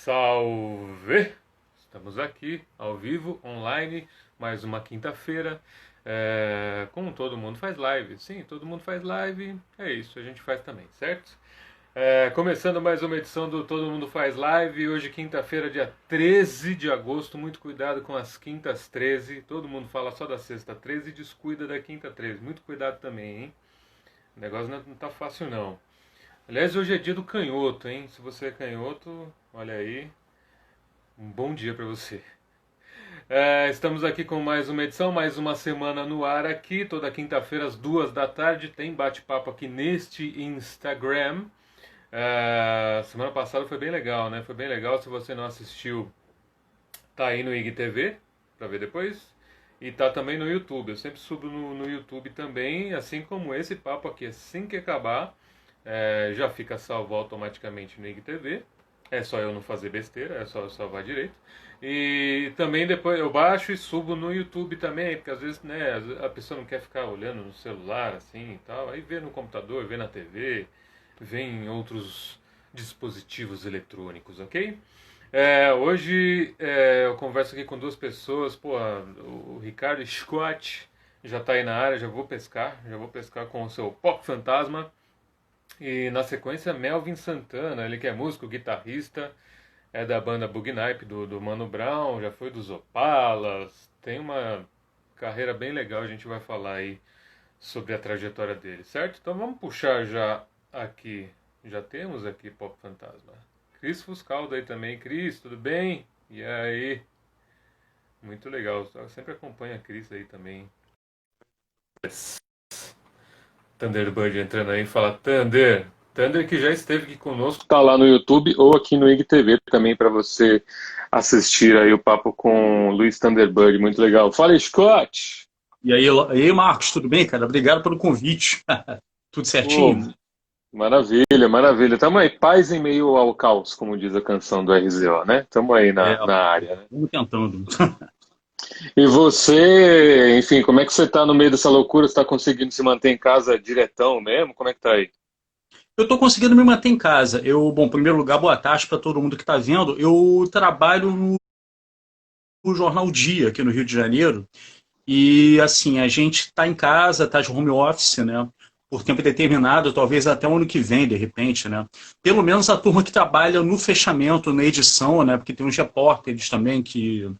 Salve! Estamos aqui, ao vivo, online, mais uma quinta-feira. Como todo mundo faz live. Sim, todo mundo faz live, é isso, a gente faz também, certo? Começando mais uma edição do Todo Mundo Faz Live. Hoje, quinta-feira, dia 13 de agosto. Muito cuidado com as quintas 13. Todo mundo fala só da sexta 13 e descuida da quinta 13. Muito cuidado também, hein? O negócio não tá fácil, não. Aliás, hoje é dia do canhoto, hein? Se você é canhoto, olha aí, um bom dia para você. Estamos aqui com mais uma edição, mais uma semana no ar aqui. Toda quinta-feira, às 2 da tarde, tem bate-papo aqui neste Instagram. Semana passada foi bem legal, né? Foi bem legal. Se você não assistiu, tá aí no IGTV, para ver depois. E tá também no YouTube. Eu sempre subo no YouTube também, assim como esse papo aqui. Assim que acabar, já fica salvo automaticamente no IGTV. É só eu não fazer besteira, é só eu salvar direito. E também depois eu baixo e subo no YouTube também, porque às vezes, né, a pessoa não quer ficar olhando no celular assim e tal. Aí vê no computador, vê na TV, vê em outros dispositivos eletrônicos, ok? Hoje eu converso aqui com duas pessoas. Pô, o Ricardo Scott já está aí na área, já vou pescar com o seu Pop Fantasma. E na sequência, Melvin Santana, ele que é músico, guitarrista, é da banda Bug Night do Mano Brown, já foi dos Opalas, tem uma carreira bem legal, a gente vai falar aí sobre a trajetória dele, certo? Então vamos puxar já aqui, já temos aqui Pop Fantasma. Cris Fuscaldo aí também. Cris, tudo bem? E aí? Muito legal, eu sempre acompanho a Cris aí também. Thunderbird entrando aí, fala Thunder que já esteve aqui conosco, tá lá no YouTube ou aqui no IGTV também para você assistir aí o papo com o Luiz Thunderbird, muito legal. Fala, Scott! E aí, Marcos, tudo bem, cara? Obrigado pelo convite. Tudo Pô, certinho? maravilha, maravilha. Tamo aí, paz em meio ao caos, como diz a canção do RZO, né? Tamo aí É, na área, né? vamos tentando. E você, enfim, como é que você tá no meio dessa loucura? Você tá conseguindo se manter em casa diretão mesmo? Como é que tá aí? Eu estou conseguindo me manter em casa. Em primeiro lugar, boa tarde para todo mundo que está vendo. Eu trabalho no Jornal Dia, aqui no Rio de Janeiro. E, assim, a gente está em casa, está de home office, né? Por tempo determinado, talvez até o ano que vem, de repente, né? Pelo menos a turma que trabalha no fechamento, na edição, né? Porque tem uns repórteres também que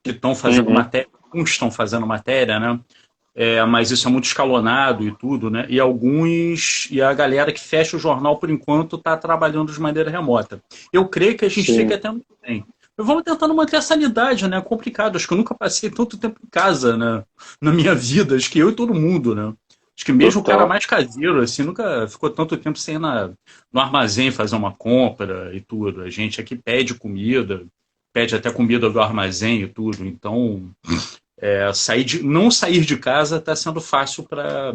estão fazendo Uhum. matéria, uns estão fazendo matéria, né? Mas isso é muito escalonado e tudo, né? E a galera que fecha o jornal, por enquanto, está trabalhando de maneira remota. Eu creio que a gente Sim, fica até ano que vem. Vamos tentando manter a sanidade, né? É complicado. Acho que eu nunca passei tanto tempo em casa, né? Na minha vida. Acho que eu e todo mundo, né? Acho que mesmo o cara total. mais caseiro, assim, nunca ficou tanto tempo sem ir no armazém fazer uma compra e tudo. A gente aqui pede comida, pede até comida do armazém e tudo. Então, não sair de casa está sendo fácil para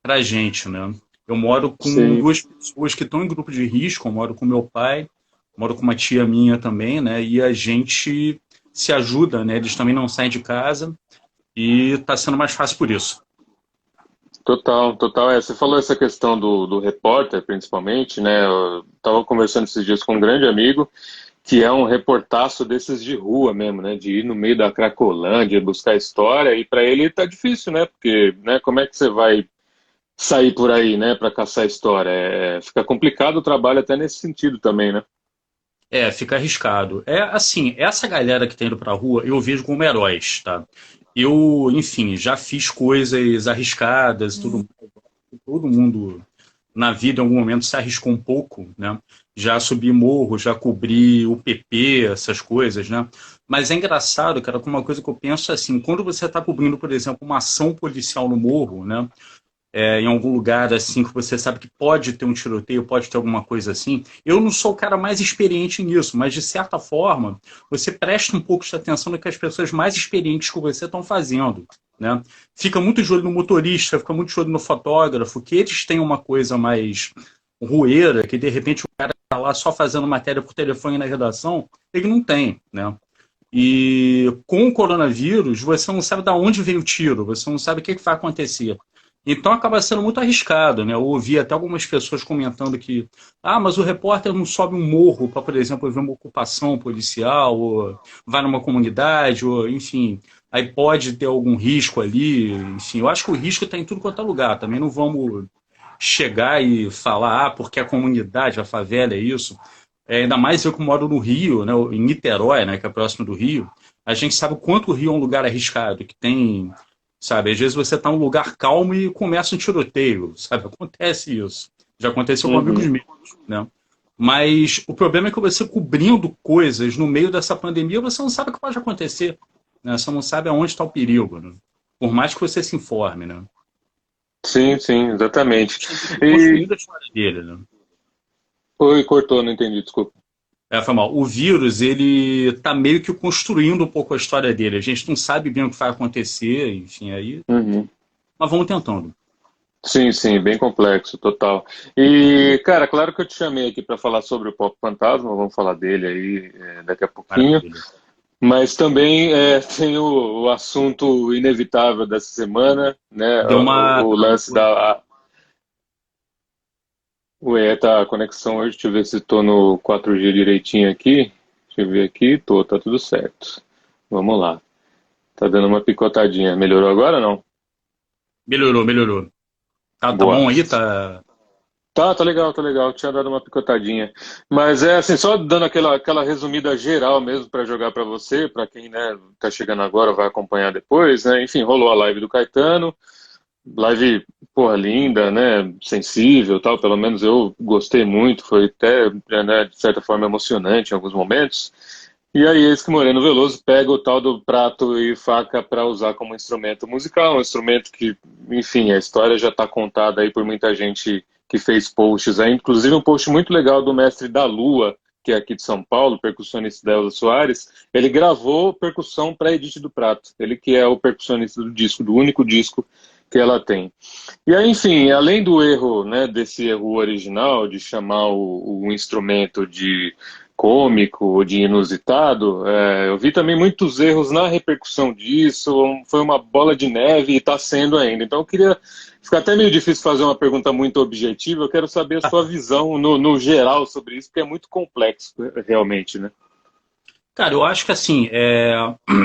a gente, né? Eu moro com Sim. duas pessoas que estão em grupo de risco. Eu moro com meu pai, moro com uma tia minha também, né? E a gente se ajuda, né? Eles também não saem de casa e está sendo mais fácil por isso. Total, total. Você falou essa questão do repórter, principalmente, né? Eu estava conversando esses dias com um grande amigo que é um reportaço desses de rua mesmo, né? De ir no meio da Cracolândia, buscar história, e para ele tá difícil, né? Porque, né, como é que você vai sair por aí, né, para caçar história? Fica complicado o trabalho até nesse sentido também, né? Fica arriscado. É assim, essa galera que tá indo pra rua, eu vejo como heróis, tá? Eu, enfim, já fiz coisas arriscadas, todo mundo na vida em algum momento se arriscou um pouco, né? Já subi morro, já cobri o PP, essas coisas, né? Mas é engraçado, cara, com uma coisa que eu penso assim, quando você está cobrindo, por exemplo, uma ação policial no morro, né? Em algum lugar assim que você sabe que pode ter um tiroteio, pode ter alguma coisa assim. Eu não sou o cara mais experiente nisso, mas de certa forma você presta um pouco de atenção no que as pessoas mais experientes que você estão fazendo, né? Fica muito de olho no motorista, fica muito de olho no fotógrafo, que eles têm uma coisa mais rueira, que de repente o cara está lá só fazendo matéria por telefone na redação, ele não tem, né? E com o coronavírus, você não sabe de onde veio o tiro, você não sabe o que vai acontecer. Então acaba sendo muito arriscado, né? Eu ouvi até algumas pessoas comentando que, mas o repórter não sobe um morro para, por exemplo, ver uma ocupação policial, ou vai numa comunidade, ou enfim, aí pode ter algum risco ali. Enfim, eu acho que o risco está em tudo quanto é lugar. Também não vamos chegar e falar, porque a comunidade, a favela é isso. Ainda mais eu que moro no Rio, né, em Niterói, né, que é próximo do Rio, a gente sabe o quanto o Rio é um lugar arriscado, que tem, sabe, às vezes você está num lugar calmo e começa um tiroteio, sabe, acontece isso. Já aconteceu com amigos Uhum. meus, né? Mas o problema é que você cobrindo coisas no meio dessa pandemia, você não sabe o que pode acontecer, né? Você não sabe aonde está o perigo, né? Por mais que você se informe, né? Sim, sim, exatamente. Tinha meio que E. construído a história dele, né? Oi, cortou, não entendi, desculpa. Foi mal. O vírus, ele tá meio que construindo um pouco a história dele. A gente não sabe bem o que vai acontecer, enfim, aí. Uhum. Mas vamos tentando. Sim, sim, bem complexo, total. E, cara, claro que eu te chamei aqui para falar sobre o Pop Fantasma, vamos falar dele aí daqui a pouquinho, Maravilha. mas também tem o assunto inevitável dessa semana, né? Deu uma. O lance da. Ué, tá, a conexão hoje, deixa eu ver se estou no 4G direitinho aqui. Deixa eu ver aqui, tá tudo certo. Vamos lá. Tá dando uma picotadinha. Melhorou agora ou não? Melhorou, melhorou. Tá Boa. bom aí? Tá. Tá legal, tá legal. Tinha dado uma picotadinha. Mas é assim, só dando aquela resumida geral mesmo para jogar para você, para quem, né, tá chegando agora, vai acompanhar depois, né? Enfim, rolou a live do Caetano. Live, porra, linda, né? Sensível, tal. Pelo menos eu gostei muito. Foi até, né, de certa forma emocionante em alguns momentos. E aí, eis que Moreno Veloso pega o tal do prato e faca para usar como instrumento musical, um instrumento que, enfim, a história já está contada aí por muita gente que fez posts aí, inclusive um post muito legal do mestre da Lua, que é aqui de São Paulo, percussionista da Elza Soares. Ele gravou percussão para Edith do Prato, ele que é o percussionista do disco, do único disco que ela tem. E aí, enfim, além do erro, né, desse erro original de chamar o instrumento de cômico, de inusitado, eu vi também muitos erros na repercussão disso, foi uma bola de neve e está sendo ainda. Então eu queria, fica até meio difícil fazer uma pergunta muito objetiva, eu quero saber a sua visão no geral sobre isso, porque é muito complexo, realmente, né? Cara, eu acho que assim,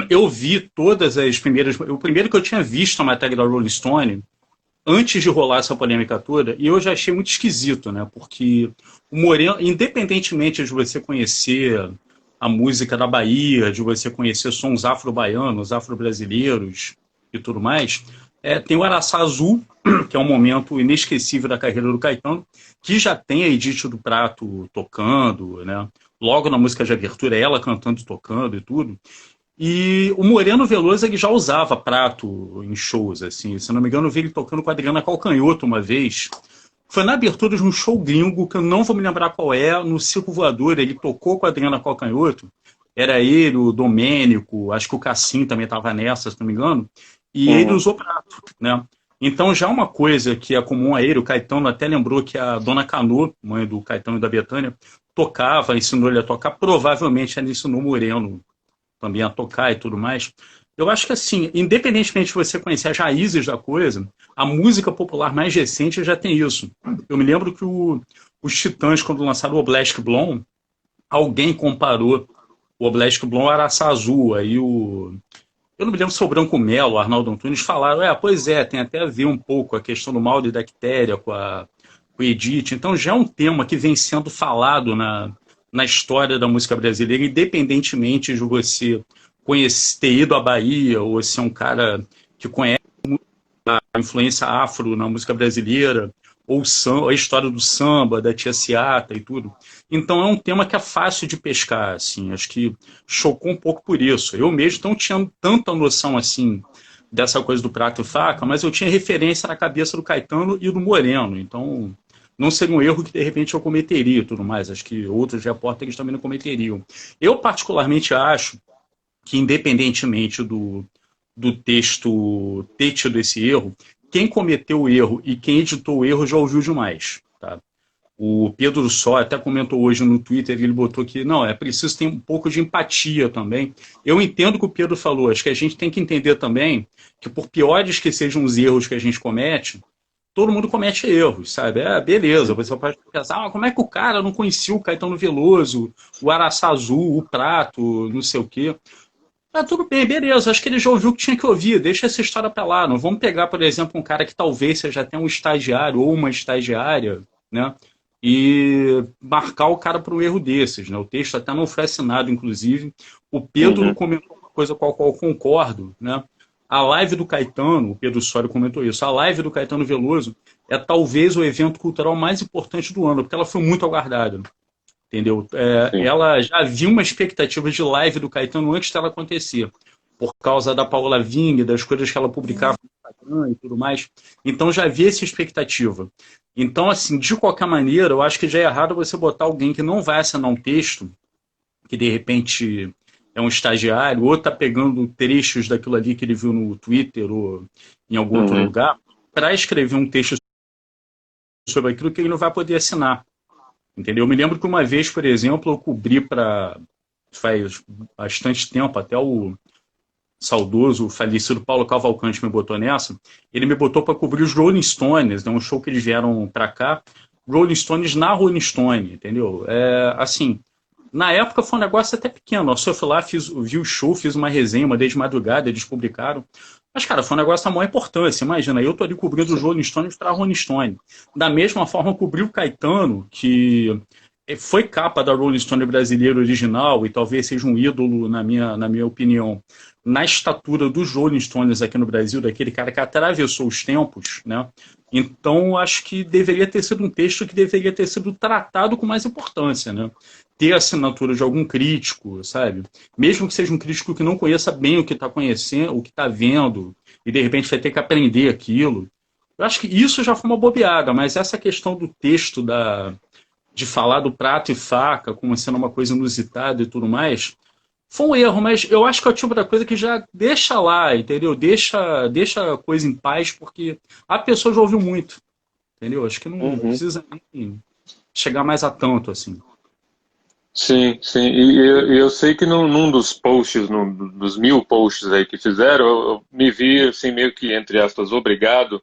eu vi todas as primeiras. O primeiro que eu tinha visto a matéria da Rolling Stone, antes de rolar essa polêmica toda, e eu já achei muito esquisito, né? Porque o Moreno, independentemente de você conhecer a música da Bahia, de você conhecer sons afro-baianos, afro-brasileiros e tudo mais, tem o Araçá Azul, que é um momento inesquecível da carreira do Caetano, que já tem a Edith do Prato tocando, né? Logo na música de abertura, ela cantando e tocando e tudo. E o Moreno Veloso ele já usava prato em shows, assim. Se não me engano, eu vi ele tocando com a Adriana Calcanhoto uma vez. Foi na abertura de um show gringo, que eu não vou me lembrar qual é, no Circo Voador, ele tocou com a Adriana Calcanhoto. Era ele, o Domênico, acho que o Cassim também estava nessa, se não me engano. E ele Uhum. usou prato, né? Então já uma coisa que é comum a ele, o Caetano até lembrou que a Dona Cano, mãe do Caetano e da Bethânia, tocava, ensinou ele a tocar, provavelmente ela ensinou o Moreno também a tocar e tudo mais. Eu acho que, assim, independentemente de você conhecer as raízes da coisa, a música popular mais recente já tem isso. Eu me lembro que os Titãs, quando lançaram o Oblast Blonde, alguém comparou o Oblast Blonde ao Araçá Azul. Aí eu não me lembro se foi o Branco Melo, o Arnaldo Antunes, falaram, pois é, tem até a ver um pouco a questão do mal de bactéria com o Edith. Então já é um tema que vem sendo falado na história da música brasileira, independentemente de você conhecer, ter ido à Bahia ou ser um cara que conhece a influência afro na música brasileira, ou a história do samba, da Tia Ciata e tudo. Então é um tema que é fácil de pescar, assim, acho que chocou um pouco por isso. Eu mesmo não tinha tanta noção assim dessa coisa do prato e faca, mas eu tinha referência na cabeça do Caetano e do Moreno, então não seria um erro que de repente eu cometeria e tudo mais, acho que outros repórteres também não cometeriam. Eu particularmente acho que independentemente do texto ter tido esse erro, quem cometeu o erro e quem editou o erro já ouviu demais. Tá? O Pedro Só até comentou hoje no Twitter, ele botou que não, é preciso ter um pouco de empatia também. Eu entendo o que o Pedro falou, acho que a gente tem que entender também que por piores que sejam os erros que a gente comete, todo mundo comete erros, sabe? É, beleza, você pode pensar, ah, como é que o cara não conhecia o Caetano Veloso, o Araçá Azul, o Prato, não sei o quê. Ah, tudo bem, beleza. Acho que ele já ouviu o que tinha que ouvir. Deixa essa história pra lá. Não vamos pegar, por exemplo, um cara que talvez seja até um estagiário ou uma estagiária, né? E marcar o cara por um erro desses, né? O texto até não foi assinado, inclusive. O Pedro Uhum. comentou uma coisa com a qual eu concordo, né? A live do Caetano, o Pedro Soria comentou isso, a live do Caetano Veloso é talvez o evento cultural mais importante do ano, porque ela foi muito aguardada. Entendeu? É, Sim. ela já havia uma expectativa de live do Caetano antes dela acontecer, por causa da Paula Ving, das coisas que ela publicava no Instagram e tudo mais. Então já havia essa expectativa. Então, assim, de qualquer maneira, eu acho que já é errado você botar alguém que não vai assinar um texto, que de repente é um estagiário, ou está pegando trechos daquilo ali que ele viu no Twitter ou em algum outro Uhum. lugar, para escrever um texto sobre aquilo que ele não vai poder assinar. Entendeu? Eu me lembro que uma vez, por exemplo, eu cobri para. Faz bastante tempo, até o saudoso, falecido Paulo Cavalcante me botou nessa. Ele me botou para cobrir os Rolling Stones, né, um show que eles vieram para cá. Rolling Stones na Rolling Stone, entendeu? É, assim, na época foi um negócio até pequeno. Eu só fui lá, vi o show, fiz uma resenha, mandei de madrugada, eles publicaram. Mas, cara, foi um negócio da maior importância. Imagina, eu tô ali cobrindo os Rolling Stones para Rolling Stone. Da mesma forma, eu cobri o Caetano, que foi capa da Rolling Stone brasileira original e talvez seja um ídolo, na minha opinião, na estatura dos Rolling Stones aqui no Brasil, daquele cara que atravessou os tempos, né? Então, acho que deveria ter sido um texto que deveria ter sido tratado com mais importância, né? Ter a assinatura de algum crítico, sabe? Mesmo que seja um crítico que não conheça bem o que está conhecendo, o que está vendo, e de repente vai ter que aprender aquilo. Eu acho que isso já foi uma bobeada, mas essa questão do texto, de falar do prato e faca como sendo uma coisa inusitada e tudo mais, foi um erro, mas eu acho que é o tipo da coisa que já deixa lá, entendeu? Deixa a coisa em paz, porque a pessoa já ouviu muito, entendeu? Acho que não Uhum. precisa nem chegar mais a tanto, assim. Sim, sim. E eu sei que num dos posts, dos 1.000 posts aí que fizeram, eu me vi, assim, meio que, entre aspas, obrigado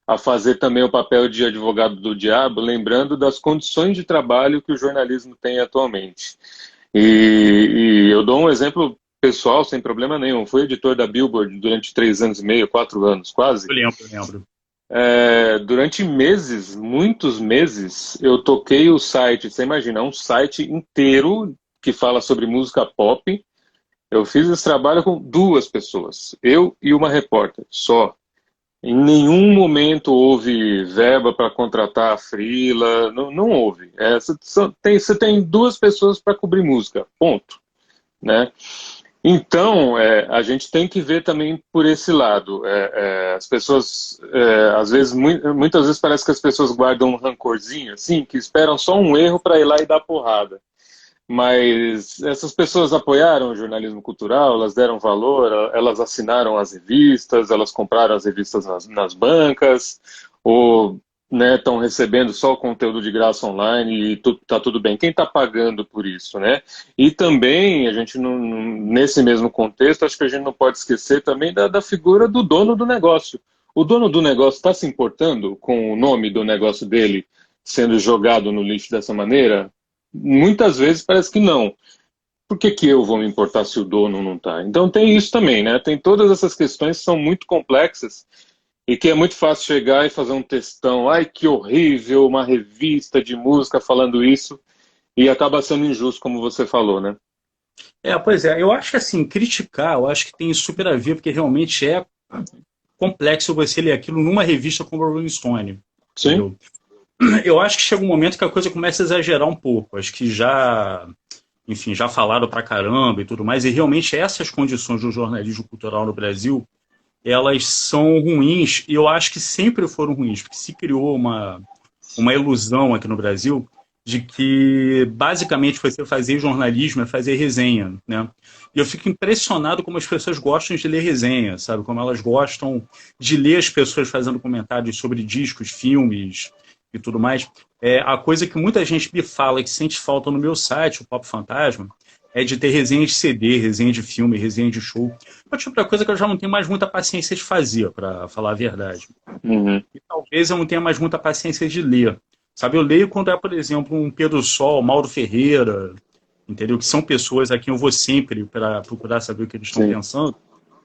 a fazer também o papel de advogado do diabo, lembrando das condições de trabalho que o jornalismo tem atualmente. E eu dou um exemplo pessoal, sem problema nenhum. Fui editor da Billboard durante 3 anos e meio, 4 anos quase. Eu lembro. Durante meses, muitos meses, eu toquei o site. Você imagina, um site inteiro que fala sobre música pop. Eu fiz esse trabalho com 2 pessoas, eu e uma repórter, só. Em nenhum momento houve verba para contratar a freela, não, não houve. Você tem 2 pessoas para cobrir música, ponto, né? Então, a gente tem que ver também por esse lado. As pessoas, às vezes, muitas vezes parece que as pessoas guardam um rancorzinho, assim, que esperam só um erro para ir lá e dar porrada. Mas essas pessoas apoiaram o jornalismo cultural, elas deram valor, elas assinaram as revistas, elas compraram as revistas nas bancas, ou estão recebendo só o conteúdo de graça online e tá tudo bem. Quem está pagando por isso, né? E também, a gente nesse mesmo contexto, acho que a gente não pode esquecer também da figura do dono do negócio. O dono do negócio está se importando com o nome do negócio dele sendo jogado no lixo dessa maneira? Muitas vezes parece que não. Por que que eu vou me importar se o dono não está? Então tem isso também, né? Tem todas essas questões que são muito complexas e que é muito fácil chegar e fazer um textão. Ai, que horrível, uma revista de música falando isso. E acaba sendo injusto, como você falou, né? Pois é, eu acho que assim, criticar, eu acho que tem super a ver, porque realmente é complexo você ler aquilo numa revista como a Rolling Stone, Sim. entendeu? Eu acho que chega um momento que a coisa começa a exagerar um pouco. Acho que já, enfim, já falaram pra caramba e tudo mais, e realmente essas condições do jornalismo cultural no Brasil, elas são ruins, e eu acho que sempre foram ruins, porque se criou uma ilusão aqui no Brasil de que basicamente você fazer jornalismo é fazer resenha, né? E eu fico impressionado como as pessoas gostam de ler resenha, sabe? Como elas gostam de ler as pessoas fazendo comentários sobre discos, filmes e tudo mais. A coisa que muita gente me fala que sente falta no meu site, o Pop Fantasma, é de ter resenha de CD, resenha de filme, resenha de show. É o tipo de coisa que eu já não tenho mais muita paciência de fazer, para falar a verdade. Uhum. E talvez eu não tenha mais muita paciência de ler. Sabe, eu leio quando é, por exemplo, um Pedro Sol, Mauro Ferreira, entendeu? Que são pessoas a quem eu vou sempre para procurar saber o que eles estão Sim. pensando,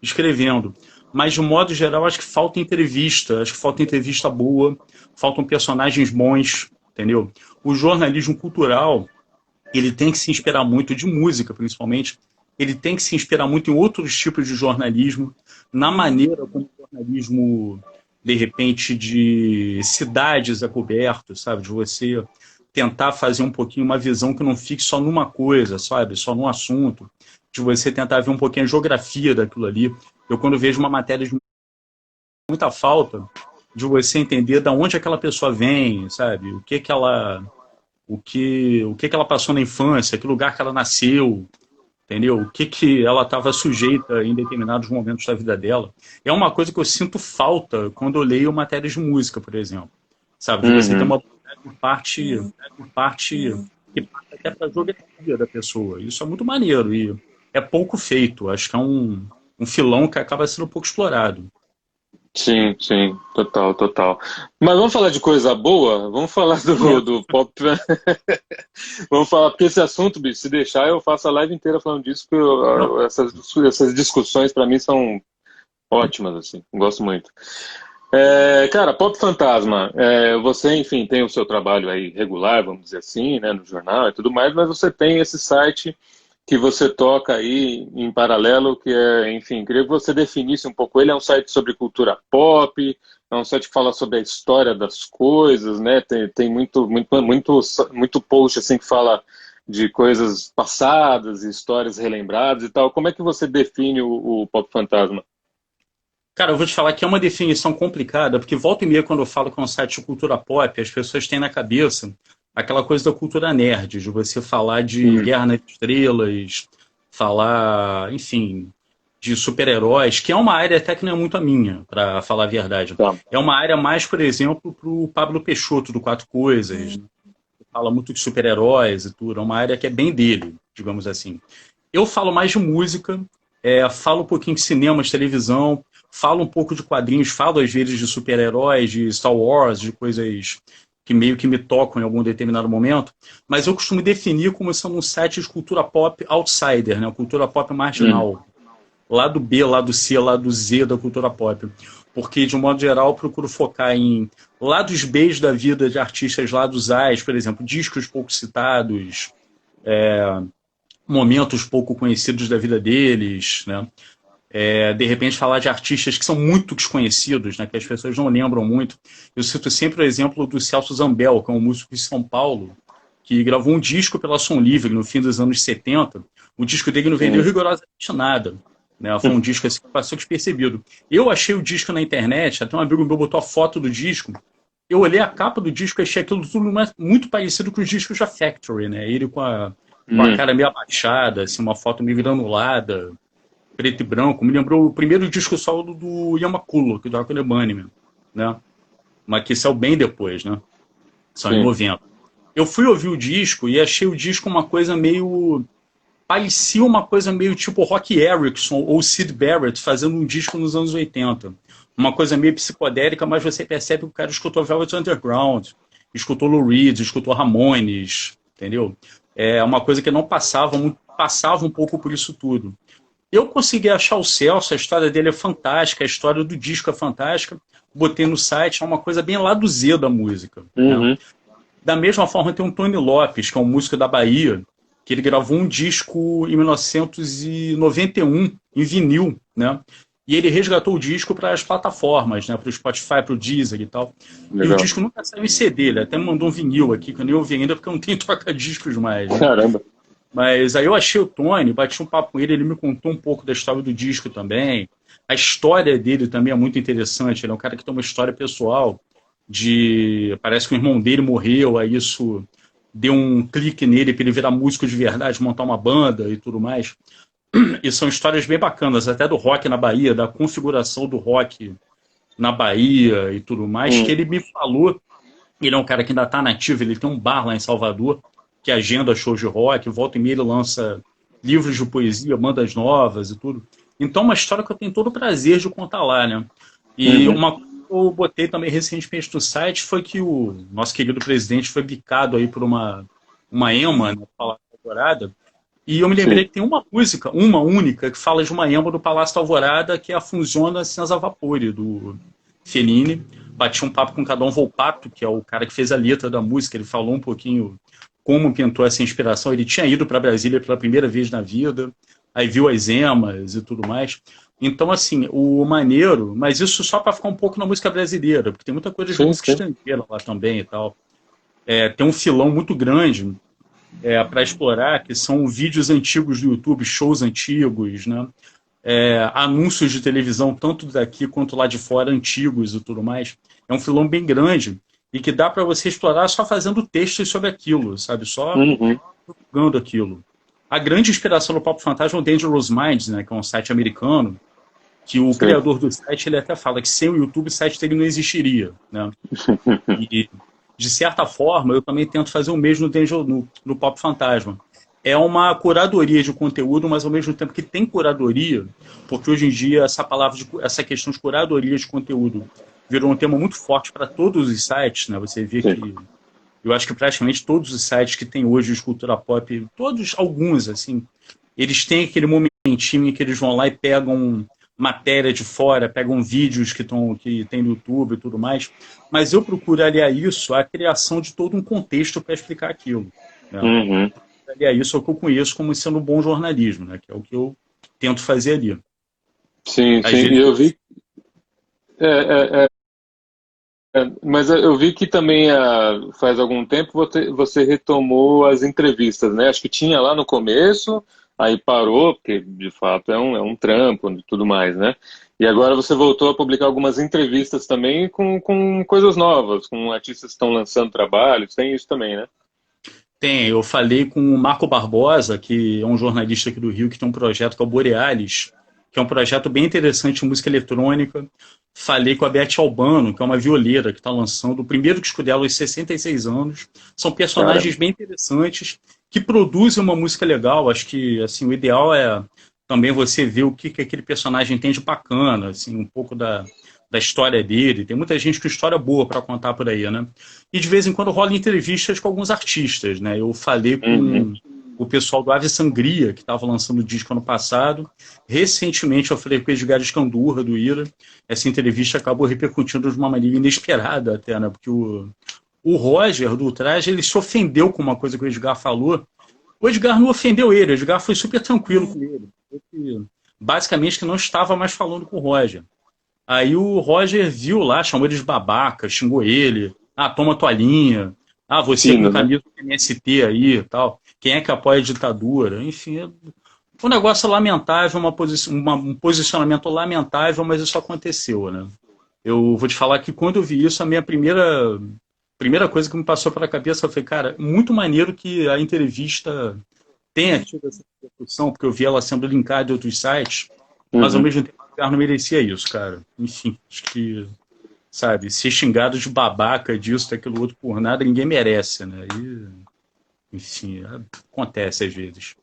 escrevendo. Mas, de um modo geral, acho que falta entrevista, acho que falta entrevista boa, faltam personagens bons, entendeu? O jornalismo cultural, ele tem que se inspirar muito de música, principalmente, ele tem que se inspirar muito em outros tipos de jornalismo, na maneira como o jornalismo, de repente, de cidades é coberto, sabe? De você tentar fazer um pouquinho uma visão que não fique só numa coisa, sabe? Só num assunto. De você tentar ver um pouquinho a geografia daquilo ali. Eu, quando vejo uma matéria de muita falta, de você entender de onde aquela pessoa vem, sabe? O que ela passou na infância, que lugar que ela nasceu, entendeu? O que ela estava sujeita em determinados momentos da vida dela. É uma coisa que eu sinto falta quando eu leio matérias de música, por exemplo. Sabe? De você ter Uhum. uma parte que parte até para a geografia da pessoa. Isso é muito maneiro e é pouco feito. Acho que é um filão que acaba sendo um pouco explorado. Sim, sim, total, total. Mas vamos falar de coisa boa? Vamos falar do pop. Vamos falar, porque esse assunto, bicho, se deixar, eu faço a live inteira falando disso, porque Não, essas discussões para mim são ótimas, assim, gosto muito. Cara, Pop Fantasma, você, enfim, tem o seu trabalho aí regular, vamos dizer assim, né, no jornal e tudo mais, mas você tem esse site que você toca aí em paralelo, que é, enfim, queria que você definisse um pouco. Ele é um site sobre cultura pop, é um site que fala sobre a história das coisas, né? Tem muito post assim que fala de coisas passadas, histórias relembradas e tal. Como é que você define o Pop Fantasma? cara, eu vou te falar que é uma definição complicada, porque volta e meia, quando eu falo que é um site de cultura pop, as pessoas têm na cabeça aquela coisa da cultura nerd, de você falar de Hum, Guerra nas Estrelas, falar, enfim, de super-heróis, que é uma área até que não é muito a minha, para falar a verdade. tá. É uma área mais, por exemplo, para o Pablo Peixoto, do Quatro Coisas, né? Fala muito de super-heróis e tudo, é uma área que é bem dele, digamos assim. Eu falo mais de música, falo um pouquinho de cinema, de televisão, falo um pouco de quadrinhos, falo às vezes de super-heróis, de Star Wars, de coisas que meio que me tocam em algum determinado momento, mas eu costumo definir como sendo um site de cultura pop outsider, né? Cultura pop Hum, marginal. Lado B, lado C, lado Z da cultura pop. Porque, de um modo geral, eu procuro focar em lados B da vida de artistas, lados A, por exemplo, discos pouco citados, momentos pouco conhecidos da vida deles, né? De repente falar de artistas que são muito desconhecidos, né? Que as pessoas não lembram muito. Eu cito sempre o exemplo do Celso Zambel, que é um músico de São Paulo, que gravou um disco pela Som Livre no fim dos anos 70. O disco dele não vendeu sim. rigorosamente nada. Né? Foi um disco assim, que passou despercebido. Eu achei o disco na internet, até um amigo meu botou a foto do disco. Eu olhei a capa do disco e achei aquilo tudo muito parecido com os discos da Factory, né? Ele com a Hum, cara meio abaixada, assim, uma foto meio granulada, preto e branco. Me lembrou o primeiro disco solo do Yamakulo, que toca no Bunnyman, né? Mas que saiu bem depois, né? Saiu em sim. 90. Eu fui ouvir o disco e achei o disco uma coisa meio. Parecia uma coisa meio tipo Rock Erickson ou Syd Barrett fazendo um disco nos anos 80. Uma coisa meio psicodélica, mas você percebe que o cara escutou Velvet Underground, escutou Lou Reed, escutou Ramones, entendeu? É uma coisa que não passava um pouco por isso tudo. Eu consegui achar o Celso, a história dele é fantástica, a história do disco é fantástica. Botei no site, é uma coisa bem lá do Z da música. Né? Uhum, Da mesma forma, tem o Tony Lopes, que é um músico da Bahia, que ele gravou um disco em 1991, em vinil, né? E ele resgatou o disco para as plataformas, né? Para o Spotify, para o Deezer e tal. E o legal. disco nunca saiu em CD, ele até me mandou um vinil aqui, que eu nem ouvi ainda, porque eu não tenho toca-discos mais, né? Caramba. Mas aí eu achei o Tony, bati um papo com ele, ele me contou um pouco da história do disco também. A história dele também é muito interessante, ele é um cara que tem uma história pessoal parece que o irmão dele morreu, aí isso deu um clique nele para ele virar músico de verdade, montar uma banda e tudo mais. E são histórias bem bacanas, até do rock na Bahia, da configuração do rock na Bahia e tudo mais, que Hum, ele me falou Ele é um cara que ainda está nativo, ele tem um bar lá em Salvador, que agenda shows de rock, volta e meia ele lança livros de poesia, bandas novas e tudo. Então é uma história que eu tenho todo o prazer de contar lá, né? E Uhum. uma coisa que eu botei também recentemente no site foi que o nosso querido presidente foi bicado aí por uma EMA, né, Palácio da Alvorada, e eu me lembrei Sim. que tem uma música, uma única, que fala de uma EMA do Palácio da Alvorada, que é a Funziona Senza Vapore, do Fellini. Bati um papo com o Cadão Volpato, que é o cara que fez a letra da música, ele falou um pouquinho como pintou essa inspiração. Ele tinha ido para Brasília pela primeira vez na vida, aí viu as emas e tudo mais. Então, assim, o maneiro, mas isso só para ficar um pouco na música brasileira, porque tem muita coisa de Sim, música sim. estrangeira lá também e tal. Tem um filão muito grande para explorar, que são vídeos antigos do YouTube, shows antigos, né? Anúncios de televisão, tanto daqui quanto lá de fora, antigos e tudo mais. É um filão bem grande e que dá para você explorar só fazendo textos sobre aquilo, sabe? Só Uhum. jogando aquilo. A grande inspiração do Papo Fantasma é o Dangerous Minds, né, que é um site americano, que o Sim. criador do site ele até fala que sem o YouTube o site dele não existiria, né? E de certa forma eu também tento fazer o mesmo no Papo Fantasma. É uma curadoria de conteúdo, mas ao mesmo tempo que tem curadoria, porque hoje em dia essa questão de curadoria de conteúdo virou um tema muito forte para todos os sites, né? Você vê Sim. que eu acho que praticamente todos os sites que tem hoje de cultura pop, todos, alguns, assim, eles têm aquele momentinho em que eles vão lá e pegam matéria de fora, pegam vídeos que tem no YouTube e tudo mais, mas eu procuro aliar isso à criação de todo um contexto para explicar aquilo, né? Uhum. Aliar isso é o que eu conheço como sendo bom jornalismo, né? Que é o que eu tento fazer ali. Sim, sim. Às E vezes, eu vi. É, é, mas eu vi que também faz algum tempo você retomou as entrevistas, né? Acho que tinha lá no começo, aí parou, porque de fato é um trampo e tudo mais, né? E agora você voltou a publicar algumas entrevistas também com coisas novas, com artistas que estão lançando trabalhos, tem isso também, né? eu falei com o Marco Barbosa, que é um jornalista aqui do Rio, que tem um projeto que é o Borealis, que é um projeto bem interessante de música eletrônica. Falei com a Beth Albano, que é uma violeira que está lançando o primeiro disco dela aos 66 anos. São personagens Caramba. bem interessantes que produzem uma música legal. Acho que assim, o ideal é também você ver o que aquele personagem tem de bacana, assim, um pouco da história dele. Tem muita gente com história boa para contar por aí, né? E de vez em quando rola entrevistas com alguns artistas, né? Eu falei Uhum. com o pessoal do Ave Sangria, que estava lançando o disco ano passado. Recentemente eu falei com o Edgar Escandurra, do Ira. Essa entrevista acabou repercutindo de uma maneira inesperada até, né? Porque o Roger, do Ultraje, ele se ofendeu com uma coisa que o Edgar falou. O Edgar não ofendeu ele, o Edgar foi super tranquilo com ele. Basicamente que não estava mais falando com o Roger. Aí o Roger viu lá, chamou ele de babaca, xingou ele. Ah, toma tua linha. Ah, você com Fino, né? camisa do MST aí e tal. Quem é que apoia a ditadura? Enfim, um negócio lamentável, um posicionamento lamentável, mas isso aconteceu, né? Eu vou te falar que quando eu vi isso, a minha primeira coisa que me passou pela cabeça foi, cara, muito maneiro que a entrevista tenha tido essa repercussão, porque eu vi ela sendo linkada em outros sites, mas ao Uhum. mesmo tempo o cara não merecia isso, cara. Enfim, acho que, sabe, ser xingado de babaca disso, daquilo outro por nada, ninguém merece, né? E, enfim, acontece às vezes.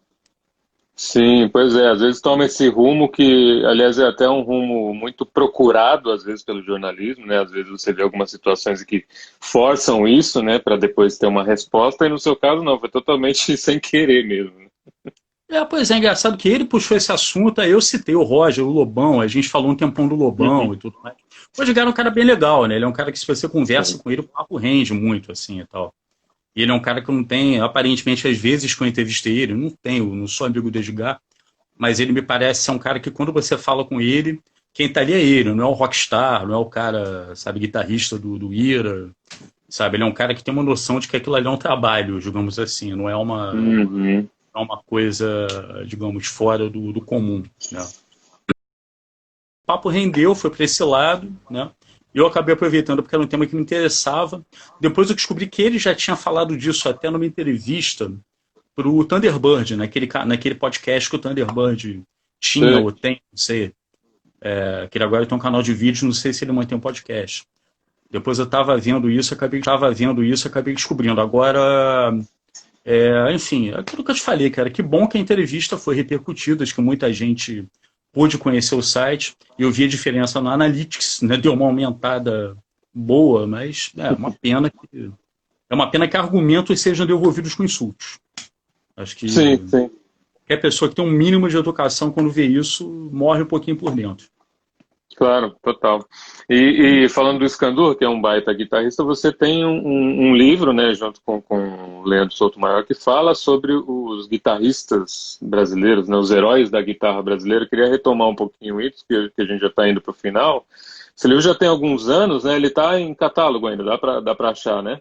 Sim, pois é, às vezes toma esse rumo que, aliás, é até um rumo muito procurado, às vezes, pelo jornalismo, né? Às vezes você vê algumas situações que forçam isso, né, para depois ter uma resposta, e no seu caso não, foi totalmente sem querer mesmo, né? Pois é, engraçado que ele puxou esse assunto, aí eu citei o Roger, o Lobão, a gente falou um tempão do Lobão Uhum. e tudo mais. O Edgar é um cara bem legal, né? Ele é um cara que se você conversa Sim. com ele, o papo rende muito, assim, e tal. E ele é um cara que não tem, aparentemente, às vezes que eu entrevistei ele, não tenho, não sou amigo do Edgar, mas ele me parece ser um cara que quando você fala com ele, quem tá ali é ele, não é o rockstar, não é o cara, sabe, guitarrista do Ira, sabe? Ele é um cara que tem uma noção de que aquilo ali é um trabalho, digamos assim, Uhum. não é uma coisa, digamos, fora do comum, né? O papo rendeu, foi para esse lado, né? Eu acabei aproveitando porque era um tema que me interessava. Depois eu descobri que ele já tinha falado disso até numa entrevista para o Thunderbird, naquele podcast que o Thunderbird tinha Sim. ou tem, não sei, que ele agora tem um canal de vídeo, não sei se ele mantém um podcast. Depois eu estava vendo isso, acabei descobrindo. Agora, enfim, é aquilo que eu te falei, cara, que bom que a entrevista foi repercutida, acho que muita gente pôde conhecer o site. Eu vi a diferença no Analytics, né? Deu uma aumentada boa, mas é uma pena que argumentos sejam devolvidos com insultos. Acho que Sim, sim. qualquer pessoa que tem um mínimo de educação, quando vê isso, morre um pouquinho por dentro. Claro, total. E falando do Skandur, que é um baita guitarrista, você tem um livro, né, junto com o Leandro Souto-Maior, que fala sobre os guitarristas brasileiros, né, os heróis da guitarra brasileira. Eu queria retomar um pouquinho isso, que a gente já está indo para o final. Esse livro já tem alguns anos, né? Ele está em catálogo ainda, dá para achar, né?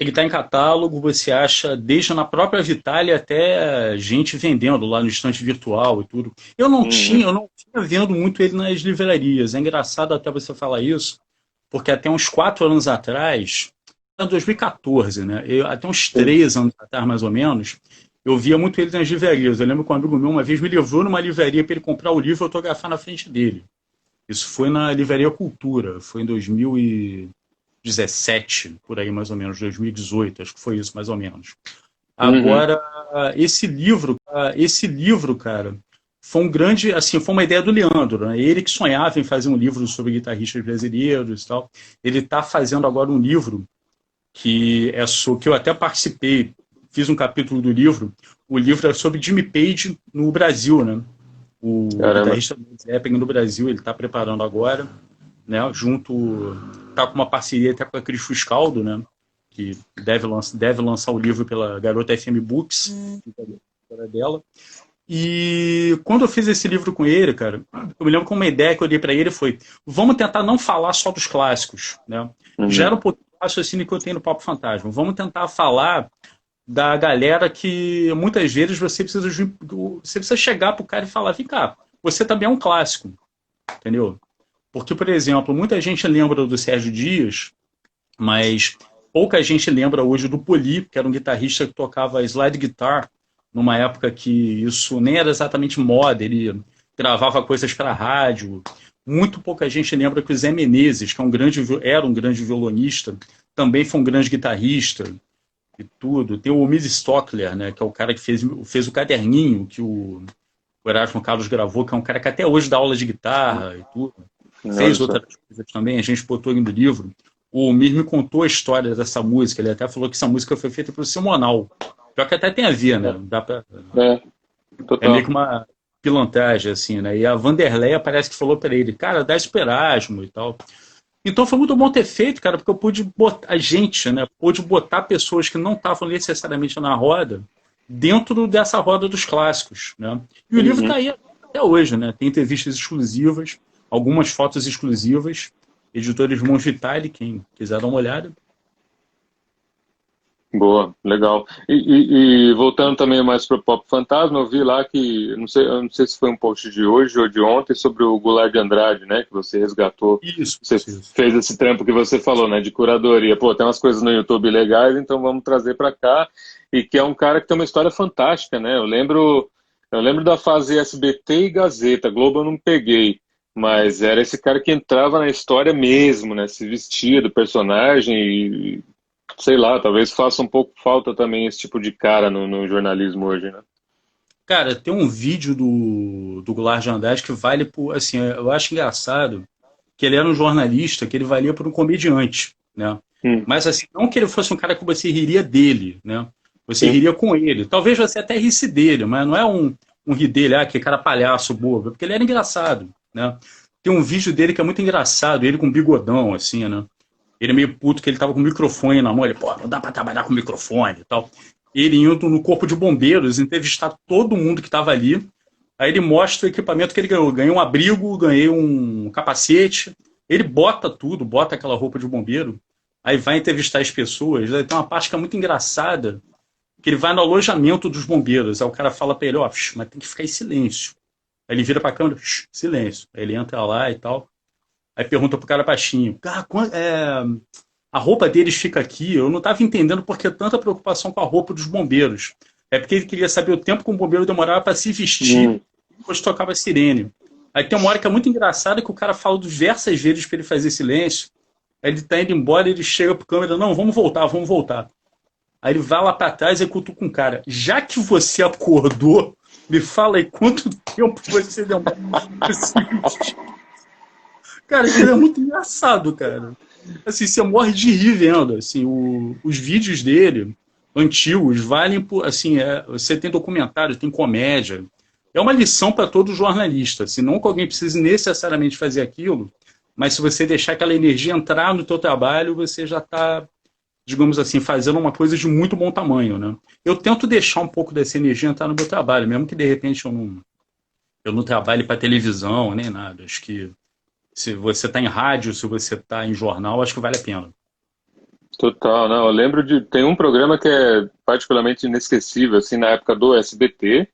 Ele está em catálogo, você acha, desde na própria Vitalia até gente vendendo lá no estante virtual e tudo. Eu não tinha vendo muito ele nas livrarias. É engraçado até você falar isso, porque até uns 4 anos atrás, em 2014, né? Até uns 3 anos atrás, mais ou menos, eu via muito ele nas livrarias. Eu lembro que um amigo meu uma vez me levou numa livraria para ele comprar o livro e autografar na frente dele. Isso foi na Livraria Cultura, foi em 2017, por aí mais ou menos, 2018, acho que foi isso mais ou menos. Agora, esse livro, cara, foi um grande, assim, foi uma ideia do Leandro, né? Ele que sonhava em fazer um livro sobre guitarristas brasileiros e tal. Ele está fazendo agora um livro que eu até participei, fiz um capítulo do livro. O livro é sobre Jimmy Page no Brasil, né? O guitarrista do Zeppelin no Brasil, ele está preparando agora, né? Tá com uma parceria até com a Cris Fuscaldo, né? Que deve lançar o livro pela Garota FM Books, dela. E quando eu fiz esse livro com ele, cara, eu me lembro que uma ideia que eu dei para ele foi: vamos tentar não falar só dos clássicos, né? Já era um pouquinho o raciocínio que eu tenho no Papo Fantasma. Vamos tentar falar da galera que muitas vezes você precisa chegar pro cara e falar: vem cá, você também é um clássico, entendeu? Porque, por exemplo, muita gente lembra do Sérgio Dias, mas pouca gente lembra hoje do Poli, que era um guitarrista que tocava slide guitar, numa época que isso nem era exatamente moda, ele gravava coisas para rádio. Muito pouca gente lembra que o Zé Menezes, que era um grande violonista, também foi um grande guitarrista e tudo. Tem o Miles Stockler, né, que é o cara que fez o caderninho que o Erasmo Carlos gravou, que é um cara que até hoje dá aula de guitarra e tudo. Fez outras coisas também, a gente botou ali no livro. O Mir me contou a história dessa música, ele até falou que essa música foi feita pelo Simonal. Pior que até tem a ver, né? É meio que uma pilantragem, assim, né? E a Vanderleia parece que falou para ele: cara, dá isso pro Erasmo e tal. Então foi muito bom ter feito, cara, porque eu pude botar pude botar pessoas que não estavam necessariamente na roda dentro dessa roda dos clássicos, né? E o livro está aí até hoje, né? Tem entrevistas exclusivas, algumas fotos exclusivas, editores Mons Vitale, quem quiser dar uma olhada. Boa, legal. E voltando também mais para o Pop Fantasma, eu vi lá que, eu não sei se foi um post de hoje ou de ontem, sobre o Goulart de Andrade, né, que você resgatou. Isso. Fez esse trampo que você falou, né, de curadoria. Pô, tem umas coisas no YouTube legais, então vamos trazer para cá. E que é um cara que tem uma história fantástica, né? Eu lembro da fase SBT e Gazeta, Globo eu não peguei, mas era esse cara que entrava na história mesmo, né, se vestia do personagem e sei lá, talvez faça um pouco falta também esse tipo de cara no jornalismo hoje, né? Cara, tem um vídeo do Goulart de Andrade que vale por, assim, eu acho engraçado que ele era um jornalista que ele valia por um comediante, né? Mas assim, não que ele fosse um cara que você riria dele, né? Você riria com ele. Talvez você até risse dele, mas não é um rir dele, que cara palhaço, bobo, porque ele era engraçado, né? Tem um vídeo dele que é muito engraçado, ele com bigodão, assim, né? Ele é meio puto que ele tava com o microfone na mão, ele, pô, não dá pra trabalhar com microfone e tal. Ele indo no corpo de bombeiros, entrevistar todo mundo que tava ali. Aí ele mostra o equipamento que ele ganhou. Ganhei um abrigo, ganhei um capacete. Ele bota tudo, bota aquela roupa de bombeiro. Aí vai entrevistar as pessoas. Aí tem uma parte que é muito engraçada, que ele vai no alojamento dos bombeiros. Aí o cara fala pra ele, ó, mas tem que ficar em silêncio. Aí ele vira pra câmera, silêncio. Aí ele entra lá e tal. Aí pergunta pro cara baixinho, a roupa deles fica aqui, eu não estava entendendo por que tanta preocupação com a roupa dos bombeiros. É porque ele queria saber o tempo que o bombeiro demorava para se vestir, depois tocava a sirene. Aí tem uma hora que é muito engraçada que o cara fala diversas vezes para ele fazer silêncio. Aí ele tá indo embora, ele chega pro câmera, não, vamos voltar, vamos voltar. Aí ele vai lá pra trás e cutuca um cara. Já que você acordou, me fala aí quanto tempo você demora. Cara, aquilo é muito engraçado, cara. Assim, você morre de rir vendo. Assim, os vídeos dele, antigos, valem por. Assim, você tem documentário, tem comédia. É uma lição para todo jornalista. Assim, não que alguém precise necessariamente fazer aquilo, mas se você deixar aquela energia entrar no teu trabalho, você já está, digamos assim, fazendo uma coisa de muito bom tamanho, né? Eu tento deixar um pouco dessa energia entrar no meu trabalho, mesmo que de repente eu não trabalhe para televisão, nem nada. Acho que se você está em rádio, se você está em jornal, acho que vale a pena. Total, não. Eu lembro de. Tem um programa que é particularmente inesquecível, assim, na época do SBT,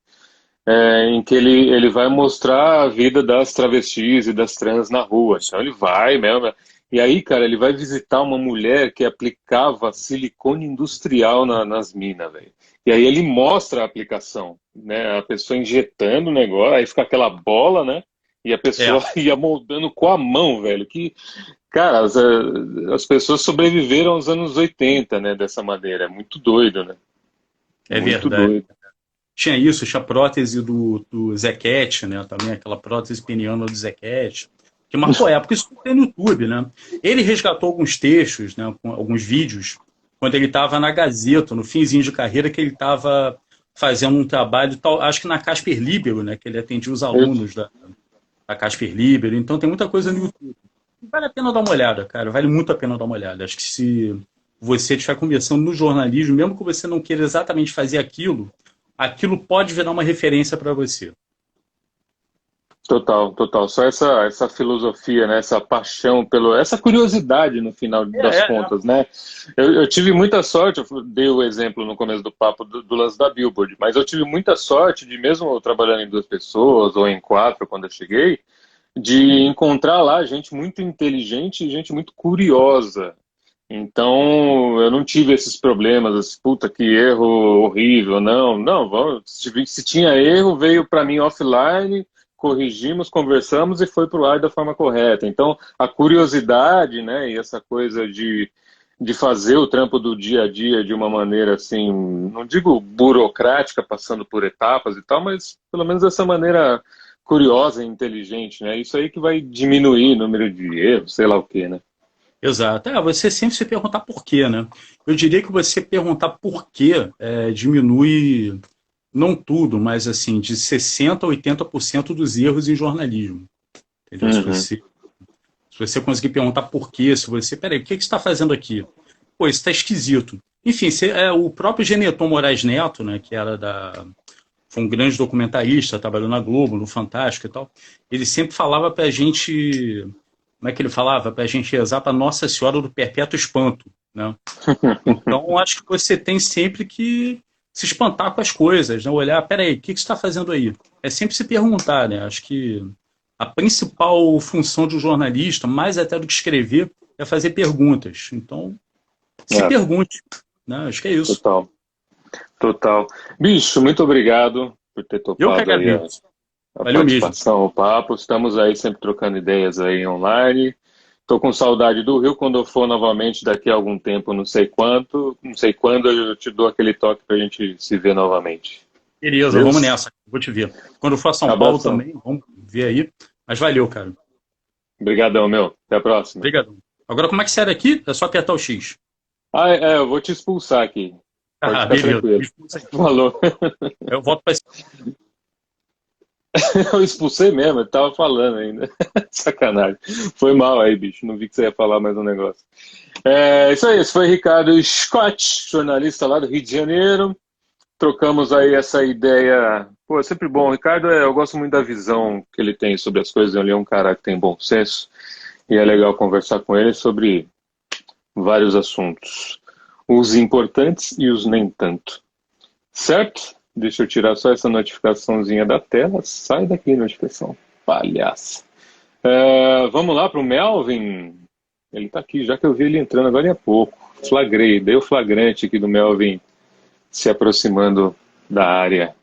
em que ele vai mostrar a vida das travestis e das trans na rua. Então ele vai mesmo. E aí, cara, ele vai visitar uma mulher que aplicava silicone industrial nas minas, velho. E aí ele mostra a aplicação, né? A pessoa injetando o negócio, aí fica aquela bola, né? E a pessoa É, ia moldando com a mão, velho. Que, cara, as pessoas sobreviveram aos anos 80, né? Dessa maneira. É muito doido, né? é Muito verdade. doido. Tinha isso, tinha a prótese do Zequete, né? Também aquela prótese peniana do Zequete, que marcou a época. Isso tudo tem no YouTube, né? Ele resgatou alguns textos, né? Alguns vídeos, quando ele estava na Gazeta, no finzinho de carreira, que ele estava fazendo um trabalho, tal, acho que na Casper Libero, né? Que ele atendia os alunos da Casper Libero. Então tem muita coisa no YouTube. Vale a pena dar uma olhada, cara. Vale muito a pena dar uma olhada. Acho que se você estiver começando no jornalismo, mesmo que você não queira exatamente fazer aquilo, aquilo pode virar uma referência para você. Total, total. Só essa filosofia, né? Essa paixão essa curiosidade no final das É. contas, né? Eu tive muita sorte, eu dei o exemplo no começo do papo do lance da Billboard, mas eu tive muita sorte de, mesmo eu trabalhando em 2 pessoas ou em 4 quando eu cheguei, de encontrar lá gente muito inteligente e gente muito curiosa. Então, eu não tive esses problemas, puta, que erro horrível. Não, não, se tinha erro, veio para mim offline, corrigimos, conversamos e foi para o ar da forma correta. Então, a curiosidade, né, e essa coisa de fazer o trampo do dia a dia de uma maneira assim, não digo burocrática, passando por etapas e tal, mas pelo menos dessa maneira curiosa e inteligente, né? Isso aí que vai diminuir o número de erros, sei lá o quê, né? Exato. Você sempre se perguntar por quê, né? Eu diria que você perguntar por quê diminui, não tudo, mas assim, de 60% a 80% dos erros em jornalismo. Entendeu? Uhum. Se você conseguir perguntar por quê, se você. Peraí, o que você está fazendo aqui? Pô, isso está esquisito. Enfim, o próprio Geneton Moraes Neto, né, que foi um grande documentarista, trabalhou na Globo, no Fantástico e tal, ele sempre falava para a gente. Como é que ele falava? Para a gente rezar para Nossa Senhora do Perpétuo Espanto, né? Então, acho que você tem sempre que se espantar com as coisas, né? Olhar, peraí, o que você está fazendo aí? É sempre se perguntar, né? Acho que a principal função de um jornalista, mais até do que escrever, é fazer perguntas. Então, se É, pergunte, né? Acho que é isso. total, total. Bicho, muito obrigado por ter Eu que topado aí agradeço. a Valeu mesmo. participação, o papo. Estamos aí sempre trocando ideias aí online. Tô com saudade do Rio. Quando eu for novamente daqui a algum tempo, não sei quanto, não sei quando, eu te dou aquele toque pra gente se ver novamente. Beleza, vamos Beleza? nessa. Vou te ver. Quando for a São Paulo Abração. também, vamos ver aí. Mas valeu, cara. Obrigadão, meu. Até a próxima. Obrigado. Agora, como é que sai daqui? É só apertar o X. Ah, eu vou te expulsar aqui. Pode Ah, ficar beleza. Me tranquilo. expulsa aí. Falou. Eu volto para. Eu expulsei mesmo, eu tava falando ainda. Sacanagem. Foi mal aí, bicho. Não vi que você ia falar mais um negócio. Isso aí, esse foi Ricardo Scott, jornalista lá do Rio de Janeiro. Trocamos aí essa ideia. Pô, é sempre bom. O Ricardo, eu gosto muito da visão que ele tem sobre as coisas. Ele é um cara que tem bom senso. E é legal conversar com ele sobre vários assuntos. Os importantes e os nem tanto. Certo? Deixa eu tirar só essa notificaçãozinha da tela. Sai daqui, notificação. Palhaça. Vamos lá para o Melvin. Ele está aqui, já que eu vi ele entrando agora há pouco. Flagrei, dei o flagrante aqui do Melvin se aproximando da área.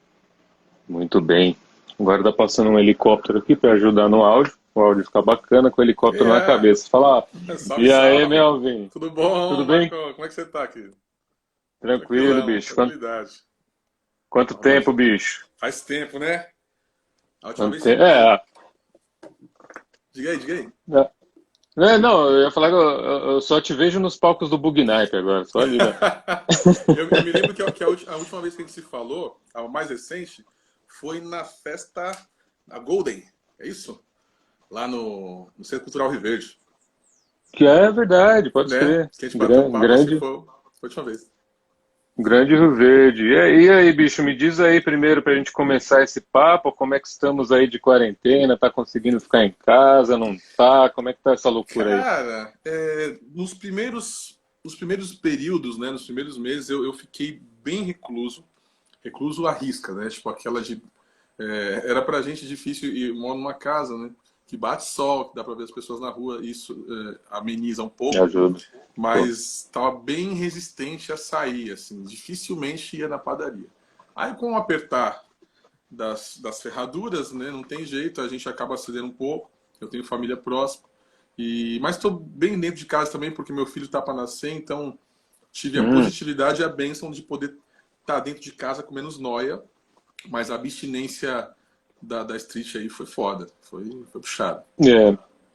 Muito bem. Agora está passando um helicóptero aqui para ajudar no áudio. o áudio ficar bacana com o helicóptero na É, cabeça. Fala, salve, e aí, salve. Melvin? Tudo bom, Tudo bem? Marco? Como é que você tá aqui? Tranquilo, Tranquilão, bicho. tranquilidade. Quanto tempo, bicho? Faz tempo, né? A última Quanto vez. tempo? É, Diga aí, diga aí. não, eu ia falar que eu só te vejo nos palcos do Bug Night agora, só ali, né? Eu me lembro que a última vez que a gente se falou, a mais recente, foi na festa da Golden, é isso? Lá no Centro Cultural Rio Verde, Que é verdade, pode né? crer. Que a gente bateu um papo assim, Grande, foi a última vez. grande Rio Verde. E aí, bicho, me diz aí primeiro pra gente começar esse papo, como é que estamos aí de quarentena? Tá conseguindo ficar em casa, não tá? Como é que tá essa loucura aí? Cara, nos primeiros períodos, né, nos primeiros meses, eu fiquei bem recluso, recluso à risca, né? Tipo aquela de. Era pra gente difícil ir moro numa casa, né? Que bate sol, que dá pra ver as pessoas na rua, isso ameniza um Me pouco, ajuda. Pô. mas estava bem resistente a sair, assim, dificilmente ia na padaria. Aí com o apertar das ferraduras, né, não tem jeito, a gente acaba cedendo um pouco. Eu tenho família próxima, mas estou bem dentro de casa também, porque meu filho está para nascer, então tive a Hum. positividade e a bênção de poder estar dentro de casa com menos noia, mas a abstinência da street aí foi foda, foi puxado.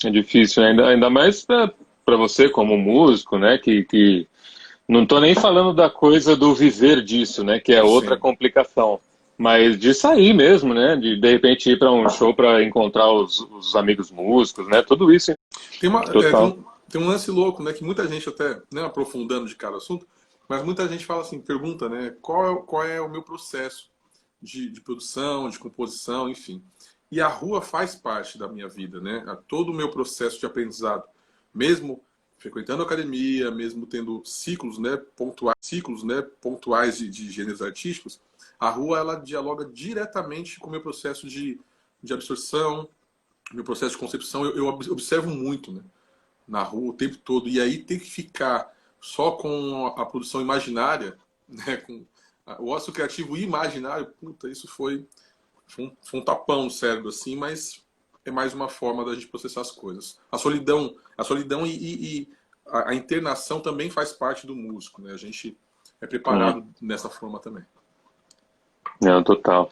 É difícil, né? Ainda mais pra você como músico, né? Que não tô nem falando da coisa do viver disso, né? Que é outra Sim. complicação. Mas de sair mesmo, né? De repente ir para um show para encontrar os amigos músicos, né? Tudo isso, hein? Tem, uma, é, Total. tem um lance louco, né? Que muita gente até, né, aprofundando de cada assunto, mas muita gente fala assim, pergunta, né? Qual é o meu processo de produção, de composição, enfim. E a rua faz parte da minha vida, né? Todo o meu processo de aprendizado, mesmo frequentando a academia, mesmo tendo ciclos, né, pontuais de gêneros artísticos, a rua ela dialoga diretamente com o meu processo de absorção, meu processo de concepção. Eu observo muito, né, na rua o tempo todo. E aí tem que ficar só com a produção imaginária, né, com o ócio criativo e imaginário, puta, isso foi um tapão no cérebro, assim, mas é mais uma forma da gente processar as coisas. A solidão e a internação também faz parte do músico, né? A gente é Hum. preparado dessa forma também. Não, total.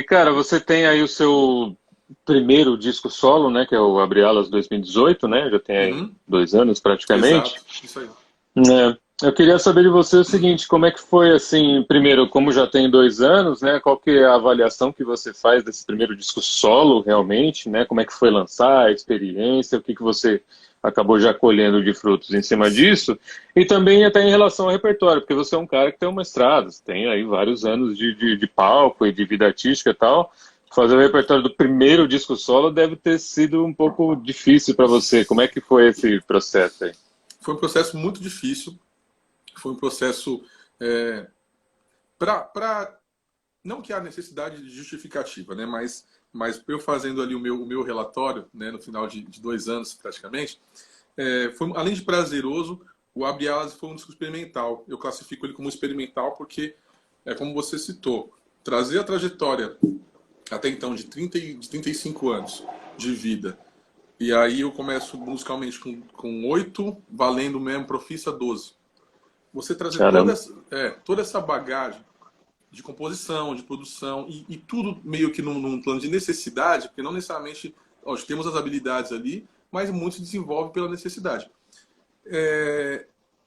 Cara, você tem aí o seu primeiro disco solo, né? Que é o Abre Alas 2018, né? Já tem aí Uhum, 2 anos praticamente. exato, isso aí. É, eu queria saber de você o seguinte, como é que foi assim, primeiro, como já tem 2 anos, né? Qual que é a avaliação que você faz desse primeiro disco solo, realmente, né? Como é que foi lançar, a experiência, o que que você acabou já colhendo de frutos em cima disso? E também até em relação ao repertório, porque você é um cara que tem uma estrada, você tem aí vários anos de palco e de vida artística e tal. Fazer o repertório do primeiro disco solo deve ter sido um pouco difícil para você. Como é que foi esse processo aí? Foi um processo muito difícil, foi um processo para não que há necessidade de justificativa, né? Mas eu fazendo ali o meu relatório, né, no final de 2 anos praticamente, além de prazeroso, o Abre Alas foi um disco experimental. Eu classifico ele como experimental porque, como você citou, trazer a trajetória até então de 35 anos de vida. E aí eu começo musicalmente com 8, valendo mesmo profissa 12. Você trazer Caramba. toda essa bagagem de composição, de produção, e tudo meio que num plano de necessidade, porque não necessariamente nós temos as habilidades ali, mas muito se desenvolve pela necessidade.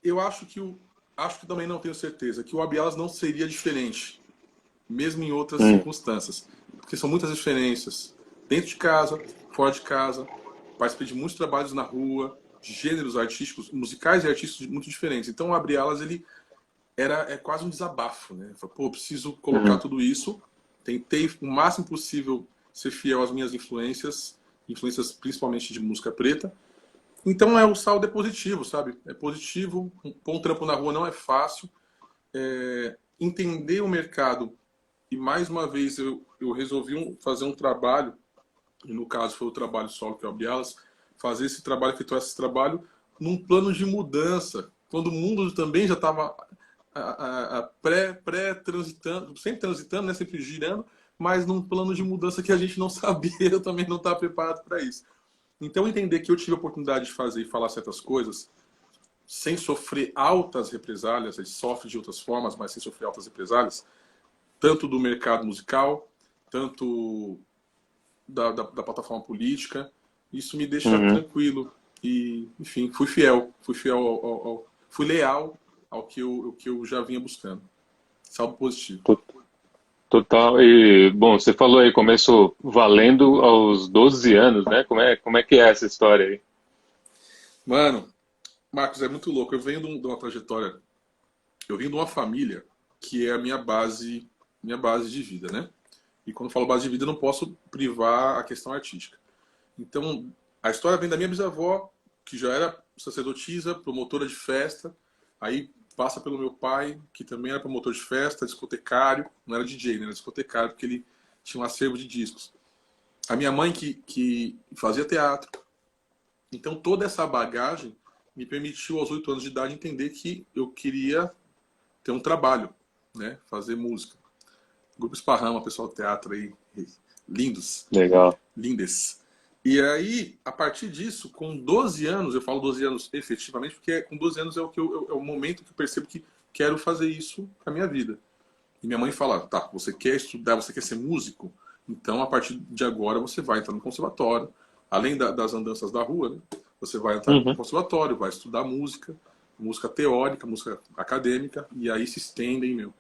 Eu acho que também não tenho certeza que o Abielas não seria diferente, mesmo em outras Hum. circunstâncias, porque são muitas diferenças dentro de casa, fora de casa. Participei de muitos trabalhos na rua, de gêneros artísticos, musicais e artísticos muito diferentes. Então, o Abre Alas, ele é quase um desabafo, né? Falei, pô, preciso colocar Hum. tudo isso. Tentei o máximo possível ser fiel às minhas influências principalmente de música preta. Então o saldo é positivo, sabe? É positivo. Pôr um trampo na rua não é fácil. Entender o mercado. E mais uma vez eu resolvi fazer um trabalho, e no caso foi o trabalho solo que eu abri elas, fazer esse trabalho, efetuar esse trabalho num plano de mudança, quando o mundo também já estava pré-transitando, sempre transitando, né, sempre girando, mas num plano de mudança que a gente não sabia, eu também não estava preparado para isso. Então, entender que eu tive a oportunidade de fazer e falar certas coisas sem sofrer altas represálias, a gente sofre de outras formas, mas sem sofrer altas represálias, tanto do mercado musical, tanto da plataforma política, isso me deixa tranquilo. E, enfim, fui leal ao que eu já vinha buscando. Saldo positivo. Total. E, bom, você falou aí, começou valendo aos 12 anos, né? Como é que é essa história aí? Mano, Marcos, é muito louco. Eu venho de uma trajetória, eu vim de uma família que é a minha base de vida, né? E quando eu falo base de vida, eu não posso privar a questão artística. Então, a história vem da minha bisavó, que já era sacerdotisa, promotora de festa, aí passa pelo meu pai, que também era promotor de festa, discotecário, não era DJ, né? Era discotecário, porque ele tinha um acervo de discos. A minha mãe, que fazia teatro. Então, toda essa bagagem me permitiu, aos 8 anos de idade, entender que eu queria ter um trabalho, né? Fazer música. Grupo Esparrama, pessoal do teatro aí, lindos. Legal. Lindes. E aí, a partir disso, com 12 anos, eu falo 12 anos efetivamente, porque com 12 anos é o momento que eu percebo que quero fazer isso na minha vida. E minha mãe fala, tá, você quer estudar, você quer ser músico? Então, a partir de agora, você vai entrar no conservatório. Além das andanças da rua, né? Você vai entrar no conservatório, vai estudar música, música teórica, música acadêmica, e aí se estendem,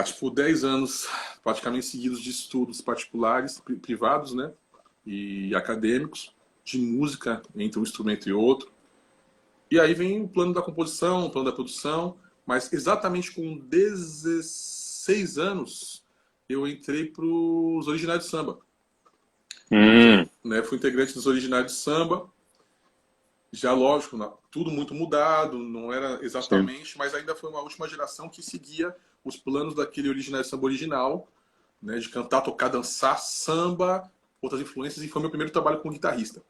tipo, 10 anos praticamente seguidos de estudos particulares, privados, né? E acadêmicos, de música entre um instrumento e outro. E aí vem o plano da composição, o plano da produção, mas exatamente com 16 anos eu entrei para os Originais de Samba. Né? Fui integrante dos Originais de Samba, já lógico, tudo muito mudado, não era exatamente, mas ainda foi uma última geração que seguia os planos daquele Originais de Samba original, né? De cantar, tocar, dançar, samba, outras influências, e foi meu primeiro trabalho como guitarrista.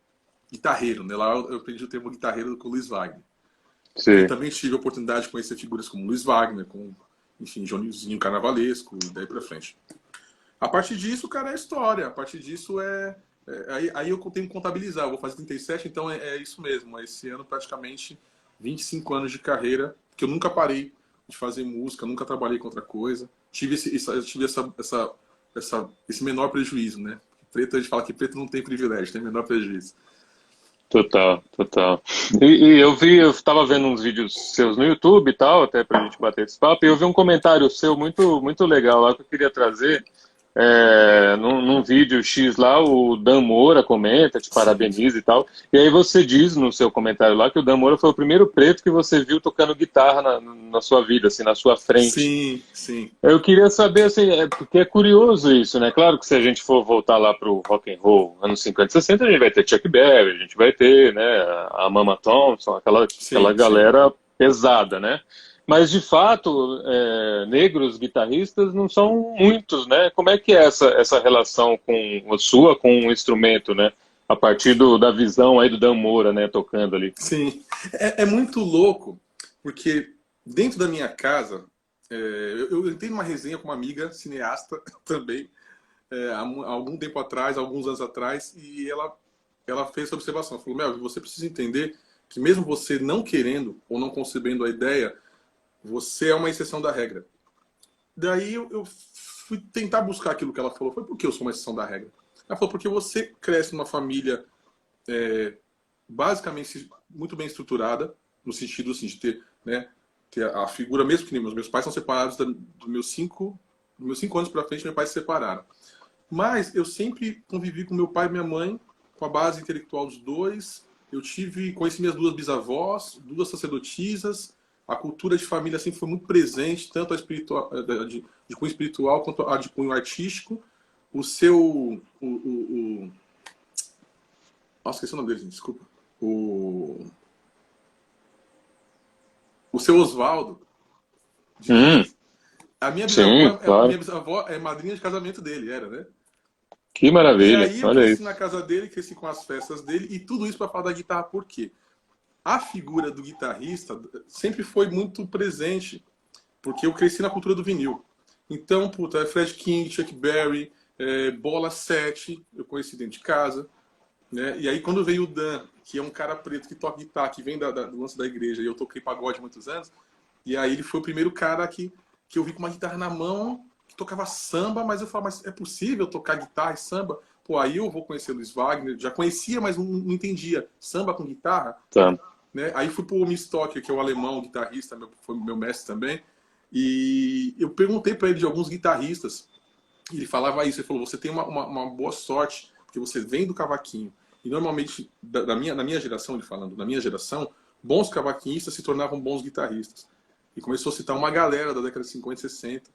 Guitarreiro, né? Lá eu aprendi o termo guitarreiro com o Luiz Wagner. Eu também tive a oportunidade de conhecer figuras como Luiz Wagner, com, enfim, Joãozinho Carnavalesco, e daí pra frente. A partir disso, cara, é história. A partir disso aí eu tenho que contabilizar. Eu vou fazer 37, então é isso mesmo. Esse ano, praticamente, 25 anos de carreira, que eu nunca parei de fazer música, nunca trabalhei com outra coisa. Tive esse menor prejuízo, né? Preto, a gente fala que preto não tem privilégio, tem menor prejuízo. Total, total. E eu estava vendo uns vídeos seus no YouTube e tal, até pra gente bater esse papo, e eu vi um comentário seu muito, muito legal lá que eu queria trazer. Num vídeo X lá, o Dan Moura comenta, te parabeniza e tal. E aí você diz no seu comentário lá que o Dan Moura foi o primeiro preto que você viu tocando guitarra na sua vida, assim, na sua frente. Sim, sim. Eu queria saber, assim, porque é curioso isso, né? Claro que se a gente for voltar lá pro rock and roll, anos 50 e 60, a gente vai ter Chuck Berry, a gente vai ter, né, a Mama Thompson, aquela galera pesada, né? Mas, de fato, negros guitarristas não são muitos, né? Como é que é essa relação com o instrumento, né? A partir da visão aí do Dan Moura, né? Tocando ali. Sim. É muito louco, porque dentro da minha casa, eu entrei numa resenha com uma amiga cineasta também, há algum tempo atrás, alguns anos atrás, e ela fez essa observação. Falou, Mel, você precisa entender que mesmo você não querendo ou não concebendo a ideia, você é uma exceção da regra. Daí eu fui tentar buscar aquilo que ela falou. Foi por que eu sou uma exceção da regra? Ela falou, porque você cresce numa família basicamente muito bem estruturada, no sentido assim, de ter, né, ter a figura, mesmo que meus pais são separados dos meus 5 anos para frente, meus pais se separaram. Mas eu sempre convivi com meu pai e minha mãe, com a base intelectual dos dois. Conheci minhas 2 bisavós, 2 sacerdotisas. A cultura de família assim foi muito presente, tanto a espiritual, de cunho espiritual quanto a de cunho artístico. Nossa, esqueci o nome dele, gente, desculpa. O seu Oswaldo. A minha bisavó, claro. a minha bisavó é madrinha de casamento dele, né? Que maravilha, e aí eu olha cresci isso. na casa dele, cresci com as festas dele, e tudo isso para falar da guitarra, por quê? A figura do guitarrista sempre foi muito presente, porque eu cresci na cultura do vinil. Então, puta, é Fred King, Chuck Berry, Bola 7, eu conheci dentro de casa. Né? E aí quando veio o Dan, que é um cara preto que toca guitarra, que vem do lance da igreja, e eu toquei pagode há muitos anos, e aí ele foi o primeiro cara que eu vi com uma guitarra na mão, que tocava samba, mas eu falei, mas é possível tocar guitarra e samba? Pô, aí eu vou conhecer Luiz Wagner, já conhecia, mas não entendia. Samba com guitarra? Tá. Né? Aí fui pro Mistock, que é o alemão, guitarrista, foi meu mestre também, e eu perguntei para ele de alguns guitarristas, e ele falava isso, ele falou, você tem uma boa sorte, porque você vem do cavaquinho. E normalmente, na minha geração, ele falando, na minha geração, bons cavaquinhistas se tornavam bons guitarristas. E começou a citar uma galera da década de 50 e 60.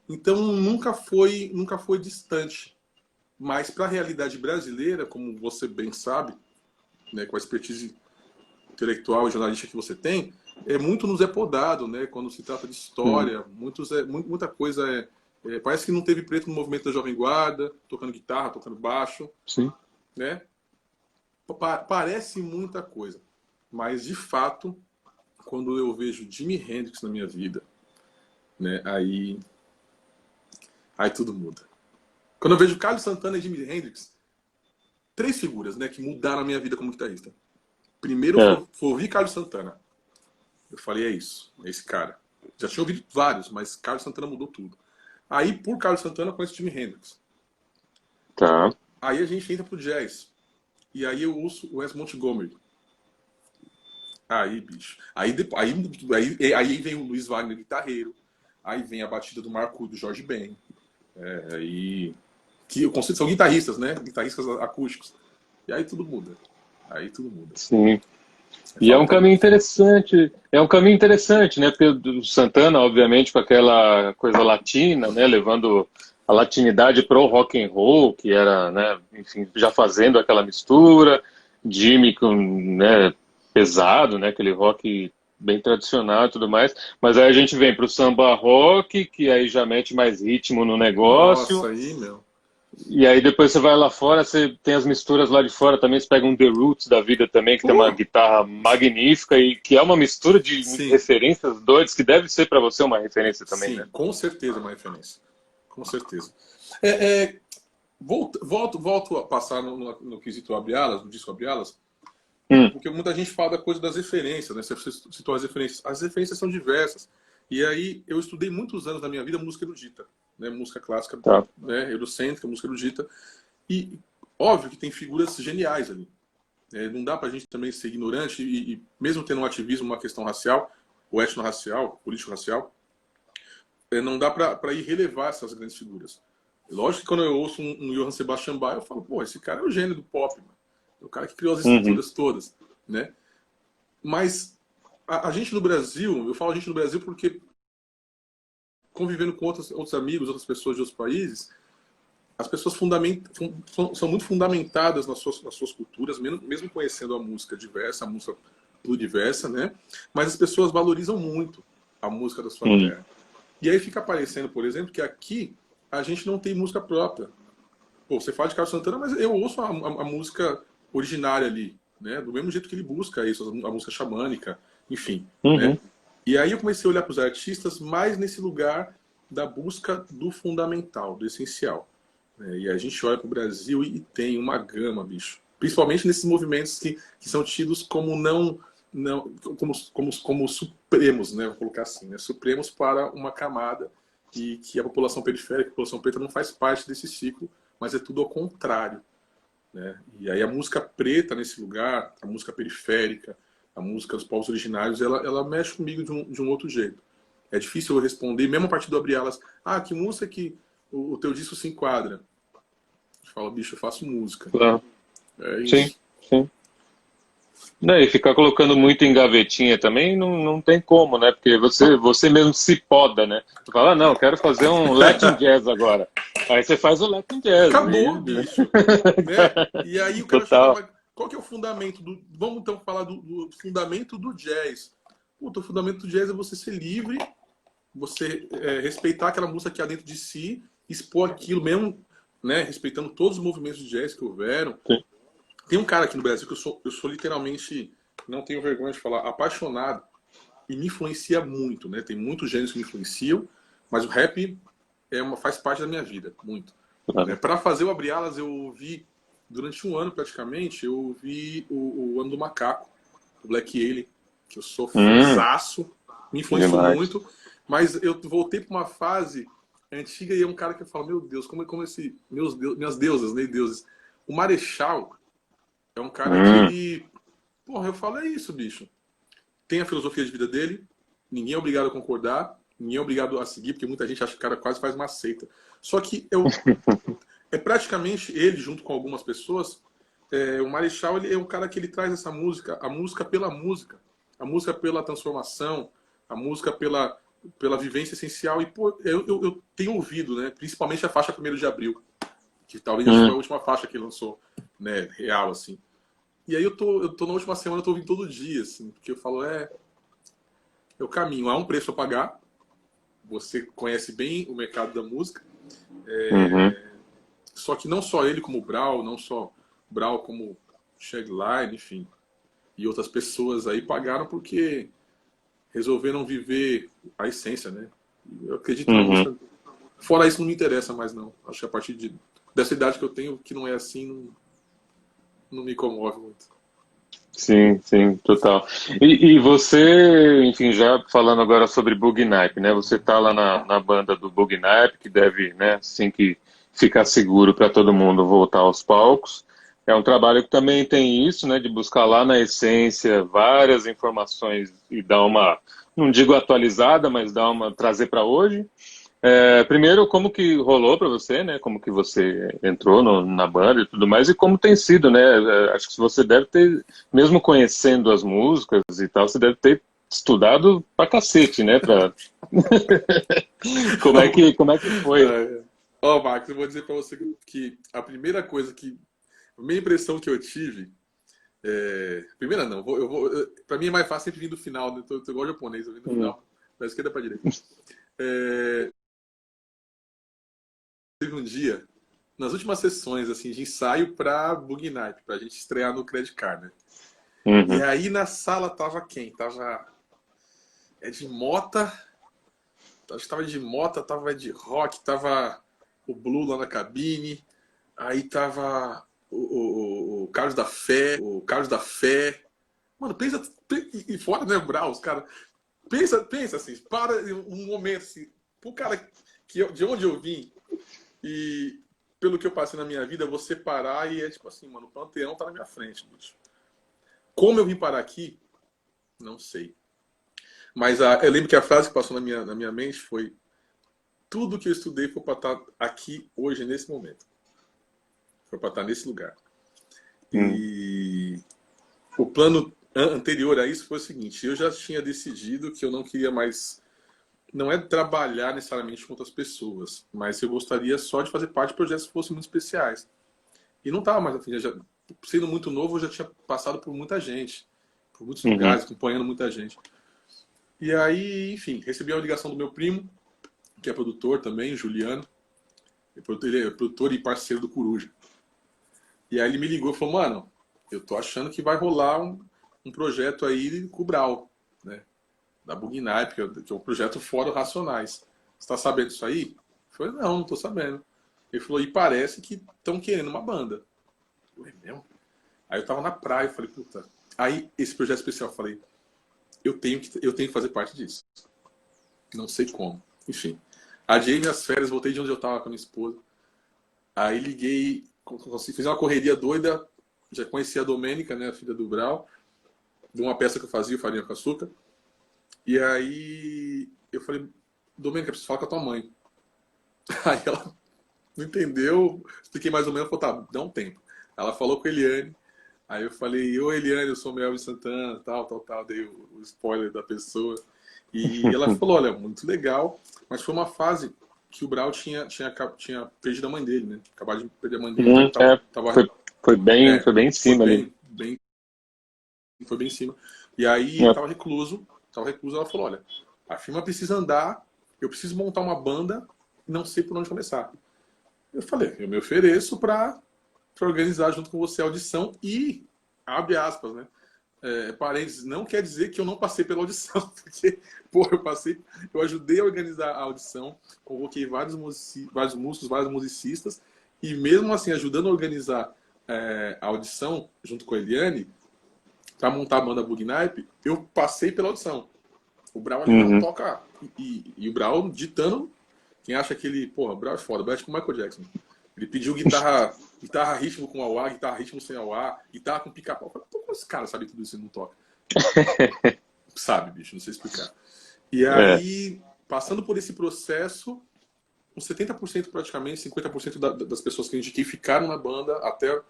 Então nunca foi distante. Mas para a realidade brasileira, como você bem sabe, né, com a expertise intelectual e jornalística que você tem, muito nos é podado, né, quando se trata de história. Muita coisa parece que não teve preto no movimento da Jovem Guarda, tocando guitarra, tocando baixo. Sim. Né? Parece muita coisa. Mas, de fato, quando eu vejo Jimi Hendrix na minha vida, né, aí tudo muda. Quando eu vejo Carlos Santana e Jimi Hendrix, 3 figuras, né, que mudaram a minha vida como guitarrista. Primeiro, foi ouvir Carlos Santana. Eu falei, é isso, é esse cara. Já tinha ouvido vários, mas Carlos Santana mudou tudo. Aí, por Carlos Santana, eu conheço Jimi Hendrix. Tá. Aí a gente entra pro jazz. E aí eu ouço o Wes Montgomery. Aí, bicho. Aí vem o Luiz Wagner, guitarreiro. Aí vem a batida do Marco, do Jorge Ben. Que eu considero, são guitarristas, né? Guitarristas acústicos. E aí tudo muda. Sim. E é um caminho interessante. Né? Porque o Santana, obviamente, com aquela coisa latina, né? Levando a latinidade pro rock and roll, que era, né? Enfim, já fazendo aquela mistura. Jimmy com, né? Pesado, né? Aquele rock bem tradicional e tudo mais. Mas aí a gente vem pro samba rock, que aí já mete mais ritmo no negócio. Nossa, aí, meu. E aí depois você vai lá fora, você tem as misturas lá de fora também, você pega um The Roots da vida também, que tem uma guitarra magnífica e que é uma mistura de referências doidas, que deve ser para você uma referência também, Sim, né? com certeza uma referência. Com certeza. Volto a passar no quesito Abre Alas, no disco Abre Alas, porque muita gente fala da coisa das referências, né? Você citou as referências. As referências são diversas. E aí eu estudei muitos anos da minha vida música erudita. Né, música clássica, né, eurocêntrica, música erudita. E óbvio que tem figuras geniais ali. Não dá pra gente também ser ignorante e mesmo tendo um ativismo, uma questão racial, ou etno-racial, político-racial, não dá pra ir relevar essas grandes figuras. Lógico que quando eu ouço um Johann Sebastian Bach, eu falo, pô, esse cara é o gênio do pop, mano. É o cara que criou as estruturas todas, né? Mas a gente no Brasil, eu falo a gente no Brasil porque convivendo com outros amigos, outras pessoas de outros países, as pessoas são muito fundamentadas nas suas culturas, mesmo conhecendo a música diversa, a música pluriversa, né? Mas as pessoas valorizam muito a música da sua terra. E aí fica aparecendo, por exemplo, que aqui a gente não tem música própria. Pô, você fala de Carlos Santana, mas eu ouço a música originária ali, né? Do mesmo jeito que ele busca isso, a música xamânica, enfim, né? E aí eu comecei a olhar para os artistas mais nesse lugar da busca do fundamental, do essencial. E a gente olha para o Brasil e tem uma gama, bicho. Principalmente nesses movimentos que são tidos como como supremos, né? Vou colocar assim, né? Supremos para uma camada e que a população periférica, a população preta não faz parte desse ciclo, mas é tudo ao contrário. Né? E aí a música preta nesse lugar, a música periférica, a música dos povos originários, ela mexe comigo de um outro jeito. É difícil eu responder, mesmo a partir do Abre Alas, que música que o teu disco se enquadra? Eu falo, bicho, eu faço música. Claro. É isso. Sim. E ficar colocando muito em gavetinha também não tem como, né? Porque você mesmo se poda, né? Você fala, não, eu quero fazer um Latin Jazz agora. Aí você faz o Latin Jazz. Acabou, bicho. Né? E aí o cara chama, qual que é o fundamento vamos então falar do fundamento do jazz. O fundamento do jazz é você ser livre, você respeitar aquela música que há dentro de si, expor aquilo mesmo, né? Respeitando todos os movimentos de jazz que houveram. Sim. Tem um cara aqui no Brasil que eu sou literalmente, não tenho vergonha de falar, apaixonado e me influencia muito, né? Tem muitos gêneros que me influenciam, mas o rap faz parte da minha vida, muito. Claro. Para fazer o Abre Alas, eu ouvi, durante um ano praticamente, eu ouvi o Ano do Macaco, do Black Alien, que eu sou fãzaço, me influenciou Demais. muito, mas eu voltei para uma fase antiga e é um cara que eu falo, meu Deus, como esse, minhas deusas, né, deuses. O Marechal é um cara que ele, porra, eu falo, é isso, bicho. Tem a filosofia de vida dele, ninguém é obrigado a concordar, ninguém é obrigado a seguir, porque muita gente acha que o cara quase faz uma seita. Só que é praticamente ele, junto com algumas pessoas, o Marechal ele é um cara que ele traz essa música, a música pela transformação, a música pela vivência essencial. E pô, eu tenho ouvido, né, principalmente a faixa 1º de Abril, que talvez foi a última faixa que ele lançou, né, real, assim. E aí eu tô na última semana, eu tô ouvindo todo dia, assim, porque eu falo, é o caminho, há um preço a pagar, você conhece bem o mercado da música, só que não só ele como o Brau, não só o Brau como Shagline, enfim, e outras pessoas aí pagaram porque resolveram viver a essência, né? Eu acredito na música. Fora isso, não me interessa mais, não. Acho que a partir dessa idade que eu tenho, que não é assim, não me comove muito. Sim, sim, total. E você, enfim, já falando agora sobre Bug Night, né? Você tá lá na banda do Bug Night, que deve, né, assim que ficar seguro para todo mundo voltar aos palcos. É um trabalho que também tem isso, né, de buscar lá na essência várias informações e dar uma, não digo atualizada, mas trazer para hoje. Primeiro, como que rolou para você, né? Como que você entrou na banda e tudo mais, e como tem sido, né? Acho que você deve ter, mesmo conhecendo as músicas e tal, você deve ter estudado pra cacete, né? Como é que foi? Ó, Marcos, eu vou dizer para você que a primeira impressão que eu tive, primeira não, para mim é mais fácil sempre vir do final, né? Tô igual japonês, eu vim do final, da esquerda para direita. Teve um dia, nas últimas sessões assim, de ensaio para Bug Night, pra gente estrear no Credit Card, né? E aí na sala tava quem? Tava Ed Mota, acho que tava Ed Mota, tava Ed Rock, tava o Blue lá na cabine, aí tava o Carlos da Fé, Mano, pensa, e fora, né, Brau, os caras, pensa assim, para um momento assim, pro cara de onde eu vim, e pelo que eu passei na minha vida, você parar e é tipo assim, mano, o Panteão tá na minha frente, bicho. Como eu vim parar aqui, não sei. Mas eu lembro que a frase que passou na minha mente foi: tudo que eu estudei foi para estar aqui hoje, nesse momento. Foi para estar nesse lugar. E o plano anterior a isso foi o seguinte: eu já tinha decidido que eu não queria mais, não é trabalhar necessariamente com outras pessoas, mas eu gostaria só de fazer parte de projetos que fossem muito especiais. E não estava mais afim, sendo muito novo, eu já tinha passado por muita gente, por muitos lugares, acompanhando muita gente. E aí, enfim, recebi a ligação do meu primo, que é produtor também, Juliano. Ele é produtor e parceiro do Coruja. E aí ele me ligou e falou: mano, eu tô achando que vai rolar um projeto aí com o Brau, né? Da Bug Night, que é um projeto fora do Racionais. Você tá sabendo disso aí? Eu falei: não tô sabendo. Ele falou: e parece que estão querendo uma banda. Eu falei: mesmo? Aí eu tava na praia, eu falei: puta. Aí esse projeto especial, eu falei: eu tenho que fazer parte disso. Não sei como. Enfim. Adiei minhas férias, voltei de onde eu tava com a minha esposa. Aí liguei, fiz uma correria doida. Já conheci a Domênica, né, a filha do Brau, de uma peça que eu fazia, Farinha com Açúcar. E aí eu falei: Domênica, preciso falar com a tua mãe. Aí ela não entendeu, expliquei mais ou menos, falou: tá, dá um tempo. Ela falou com a Eliane. Aí eu falei: ô Eliane, eu sou o Melvin Santana, tal, dei o spoiler da pessoa. E ela falou: olha, muito legal, mas foi uma fase que o Brau tinha perdido a mãe dele, né? Acabado de perder a mãe dele. Foi bem em cima ali. Foi bem em cima. E aí ele tava recluso. Ela falou: olha, a firma precisa andar, eu preciso montar uma banda, não sei por onde começar. Eu falei: eu me ofereço para organizar junto com você a audição e, abre aspas, né? parênteses, não quer dizer que eu não passei pela audição, porque, pô, eu ajudei a organizar a audição, convoquei vários músicos, vários musicistas, e mesmo assim, ajudando a organizar a audição, junto com a Eliane, para montar a banda Bugnipe, eu passei pela audição. O Brau ali não toca, e o Brau ditando, quem acha que ele, porra, o Brau é foda, o Brau é tipo o Michael Jackson. Ele pediu guitarra ritmo com auá, guitarra ritmo sem auá, guitarra com pica-pau. Eu falei, como esse cara sabe tudo isso e não toca? Sabe, bicho, não sei explicar. E aí, passando por esse processo, uns 70% praticamente, 50% das pessoas que eu indiquei ficaram na banda até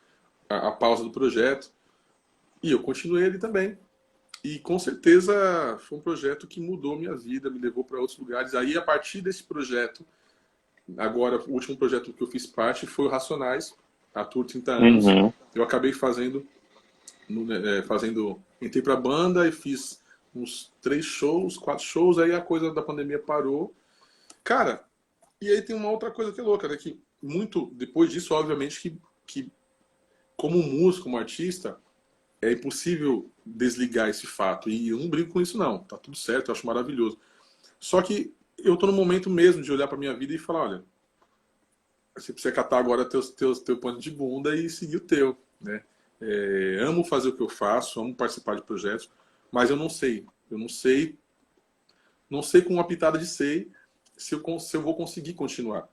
a pausa do projeto. E eu continuei ali também. E com certeza foi um projeto que mudou minha vida, me levou para outros lugares. Aí, a partir desse projeto, agora, o último projeto que eu fiz parte foi o Racionais, a Tour 30 anos. Eu acabei fazendo, entrei pra banda e fiz uns 3 shows, 4 shows, aí a coisa da pandemia parou. Cara, e aí tem uma outra coisa que é louca, né? Que muito, depois disso, obviamente, que como músico, como artista, é impossível desligar esse fato. E eu não brigo com isso, não. Tá tudo certo, eu acho maravilhoso. Só que eu tô no momento mesmo de olhar pra minha vida e falar, olha, você precisa catar agora teu pano de bunda e seguir o teu, né? Amo fazer o que eu faço, amo participar de projetos, mas eu não sei com uma pitada de sei se eu vou conseguir continuar,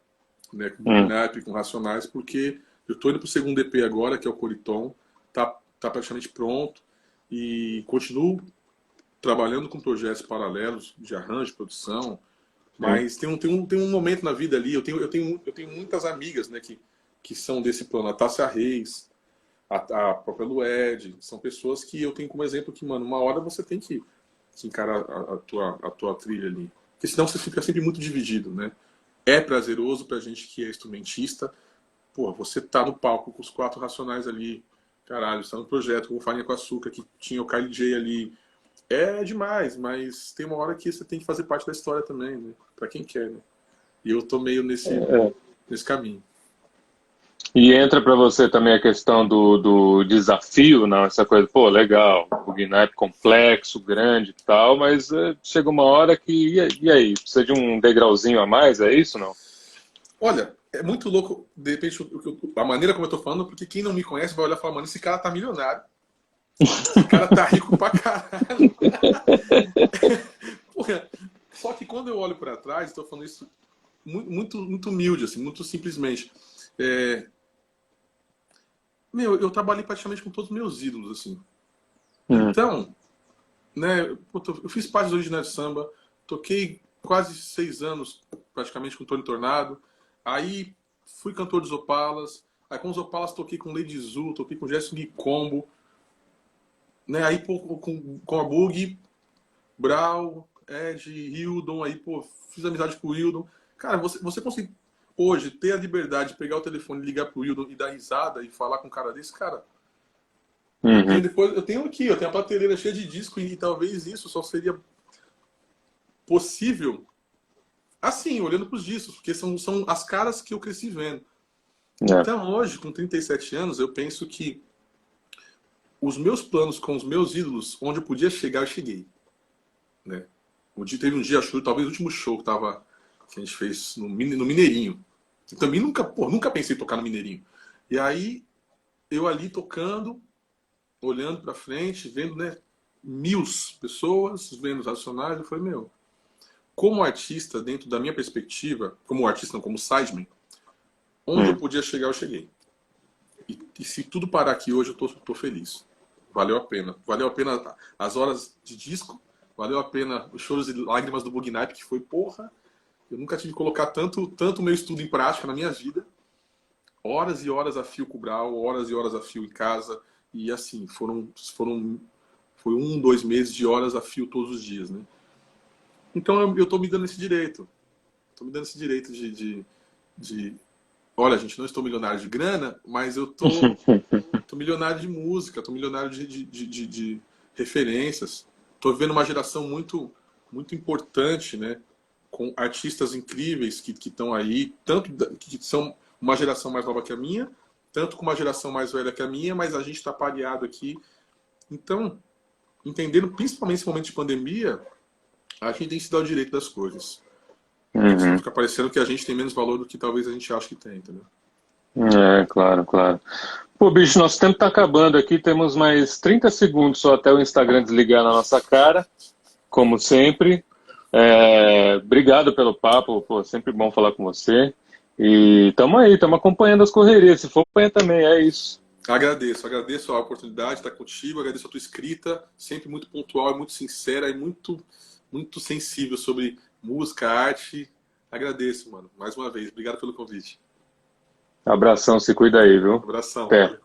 né? Com o Bugnipe, com Racionais, porque eu tô indo pro segundo EP agora, que é o Coriton, tá praticamente pronto, e continuo trabalhando com projetos paralelos de arranjo, produção. Mas tem um momento na vida ali, eu tenho muitas amigas, né, que são desse plano. A Tássia Reis, a própria Lued, são pessoas que eu tenho como exemplo que, mano, uma hora você tem que encarar a tua trilha ali. Porque senão você fica sempre muito dividido, né? É prazeroso pra gente que é instrumentista. Pô, você tá no palco com os 4 Racionais ali, caralho, você tá no projeto com o Farinha com Açúcar, que tinha o Kylie J ali. É demais, mas tem uma hora que você tem que fazer parte da história também, né? Pra quem quer, né? E eu tô meio nesse caminho. E entra para você também a questão do desafio, não? Essa coisa, pô, legal, o Bugnipe complexo, grande e tal, mas chega uma hora que, e aí? Precisa de um degrauzinho a mais, é isso, não? Olha, é muito louco, de repente, a maneira como eu tô falando, porque quem não me conhece vai olhar e falar, mano, esse cara tá milionário. Esse cara tá rico pra caralho. Porra, só que quando eu olho pra trás, estou falando isso muito humilde, assim, muito simplesmente. Eu trabalhei praticamente com todos os meus ídolos, assim. Então, né, eu fiz parte do Original de Samba, toquei quase 6 anos, praticamente, com Tony Tornado. Aí fui cantor dos Opalas. Aí com os Opalas toquei com Lady Zu, toquei com Gerson Gui Combo. Né, aí com a Bug, Brau, Ed, Hildon, aí, pô, fiz amizade com o Hildon. Cara, você consegue hoje ter a liberdade de pegar o telefone, ligar pro Hildon e dar risada e falar com um cara desse, cara. Eu tenho a prateleira cheia de disco e talvez isso só seria possível assim, olhando pros discos, porque são as caras que eu cresci vendo. Então hoje, com 37 anos, eu penso que os meus planos com os meus ídolos, onde eu podia chegar, eu cheguei. Né? Teve um dia, acho que talvez o último show que a gente fez no Mineirinho. Eu também nunca pensei em tocar no Mineirinho. E aí, eu ali tocando, olhando pra frente, vendo, né, 1000 pessoas, vendo os Racionais, eu falei, como artista, dentro da minha perspectiva, como artista não, como sideman, onde eu podia chegar, eu cheguei. E se tudo parar aqui hoje, eu tô feliz. Valeu a pena. Valeu a pena as horas de disco, valeu a pena os choros e lágrimas do Bugnipe, que foi, porra, eu nunca tive que colocar tanto meu estudo em prática na minha vida. Horas e horas a fio com o Brau, horas e horas a fio em casa. E assim, foi 1, 2 meses de horas a fio todos os dias, né? Então eu tô me dando esse direito. Tô me dando esse direito de olha, gente, não estou milionário de grana, mas eu tô milionário de música, tô milionário de referências. Tô vendo uma geração muito importante, né? Com artistas incríveis que estão aí, tanto que são uma geração mais nova que a minha, tanto com uma geração mais velha que a minha, mas a gente está pareado aqui. Então, entendendo, principalmente nesse momento de pandemia, a gente tem que se dar o direito das coisas. Uhum. Fica parecendo que a gente tem menos valor do que talvez a gente ache que tem, entendeu? Claro, claro. Pô, bicho, nosso tempo tá acabando aqui, temos mais 30 segundos só até o Instagram desligar na nossa cara, como sempre. Obrigado pelo papo, pô, sempre bom falar com você. E tamo aí, tamo acompanhando as correrias. Se for, acompanha também, é isso. Agradeço a oportunidade de estar contigo, agradeço a tua escrita, sempre muito pontual e muito sincera e muito sensível sobre música, arte. Agradeço, mano, mais uma vez. Obrigado pelo convite. Abração, se cuida aí, viu? Abração. Até.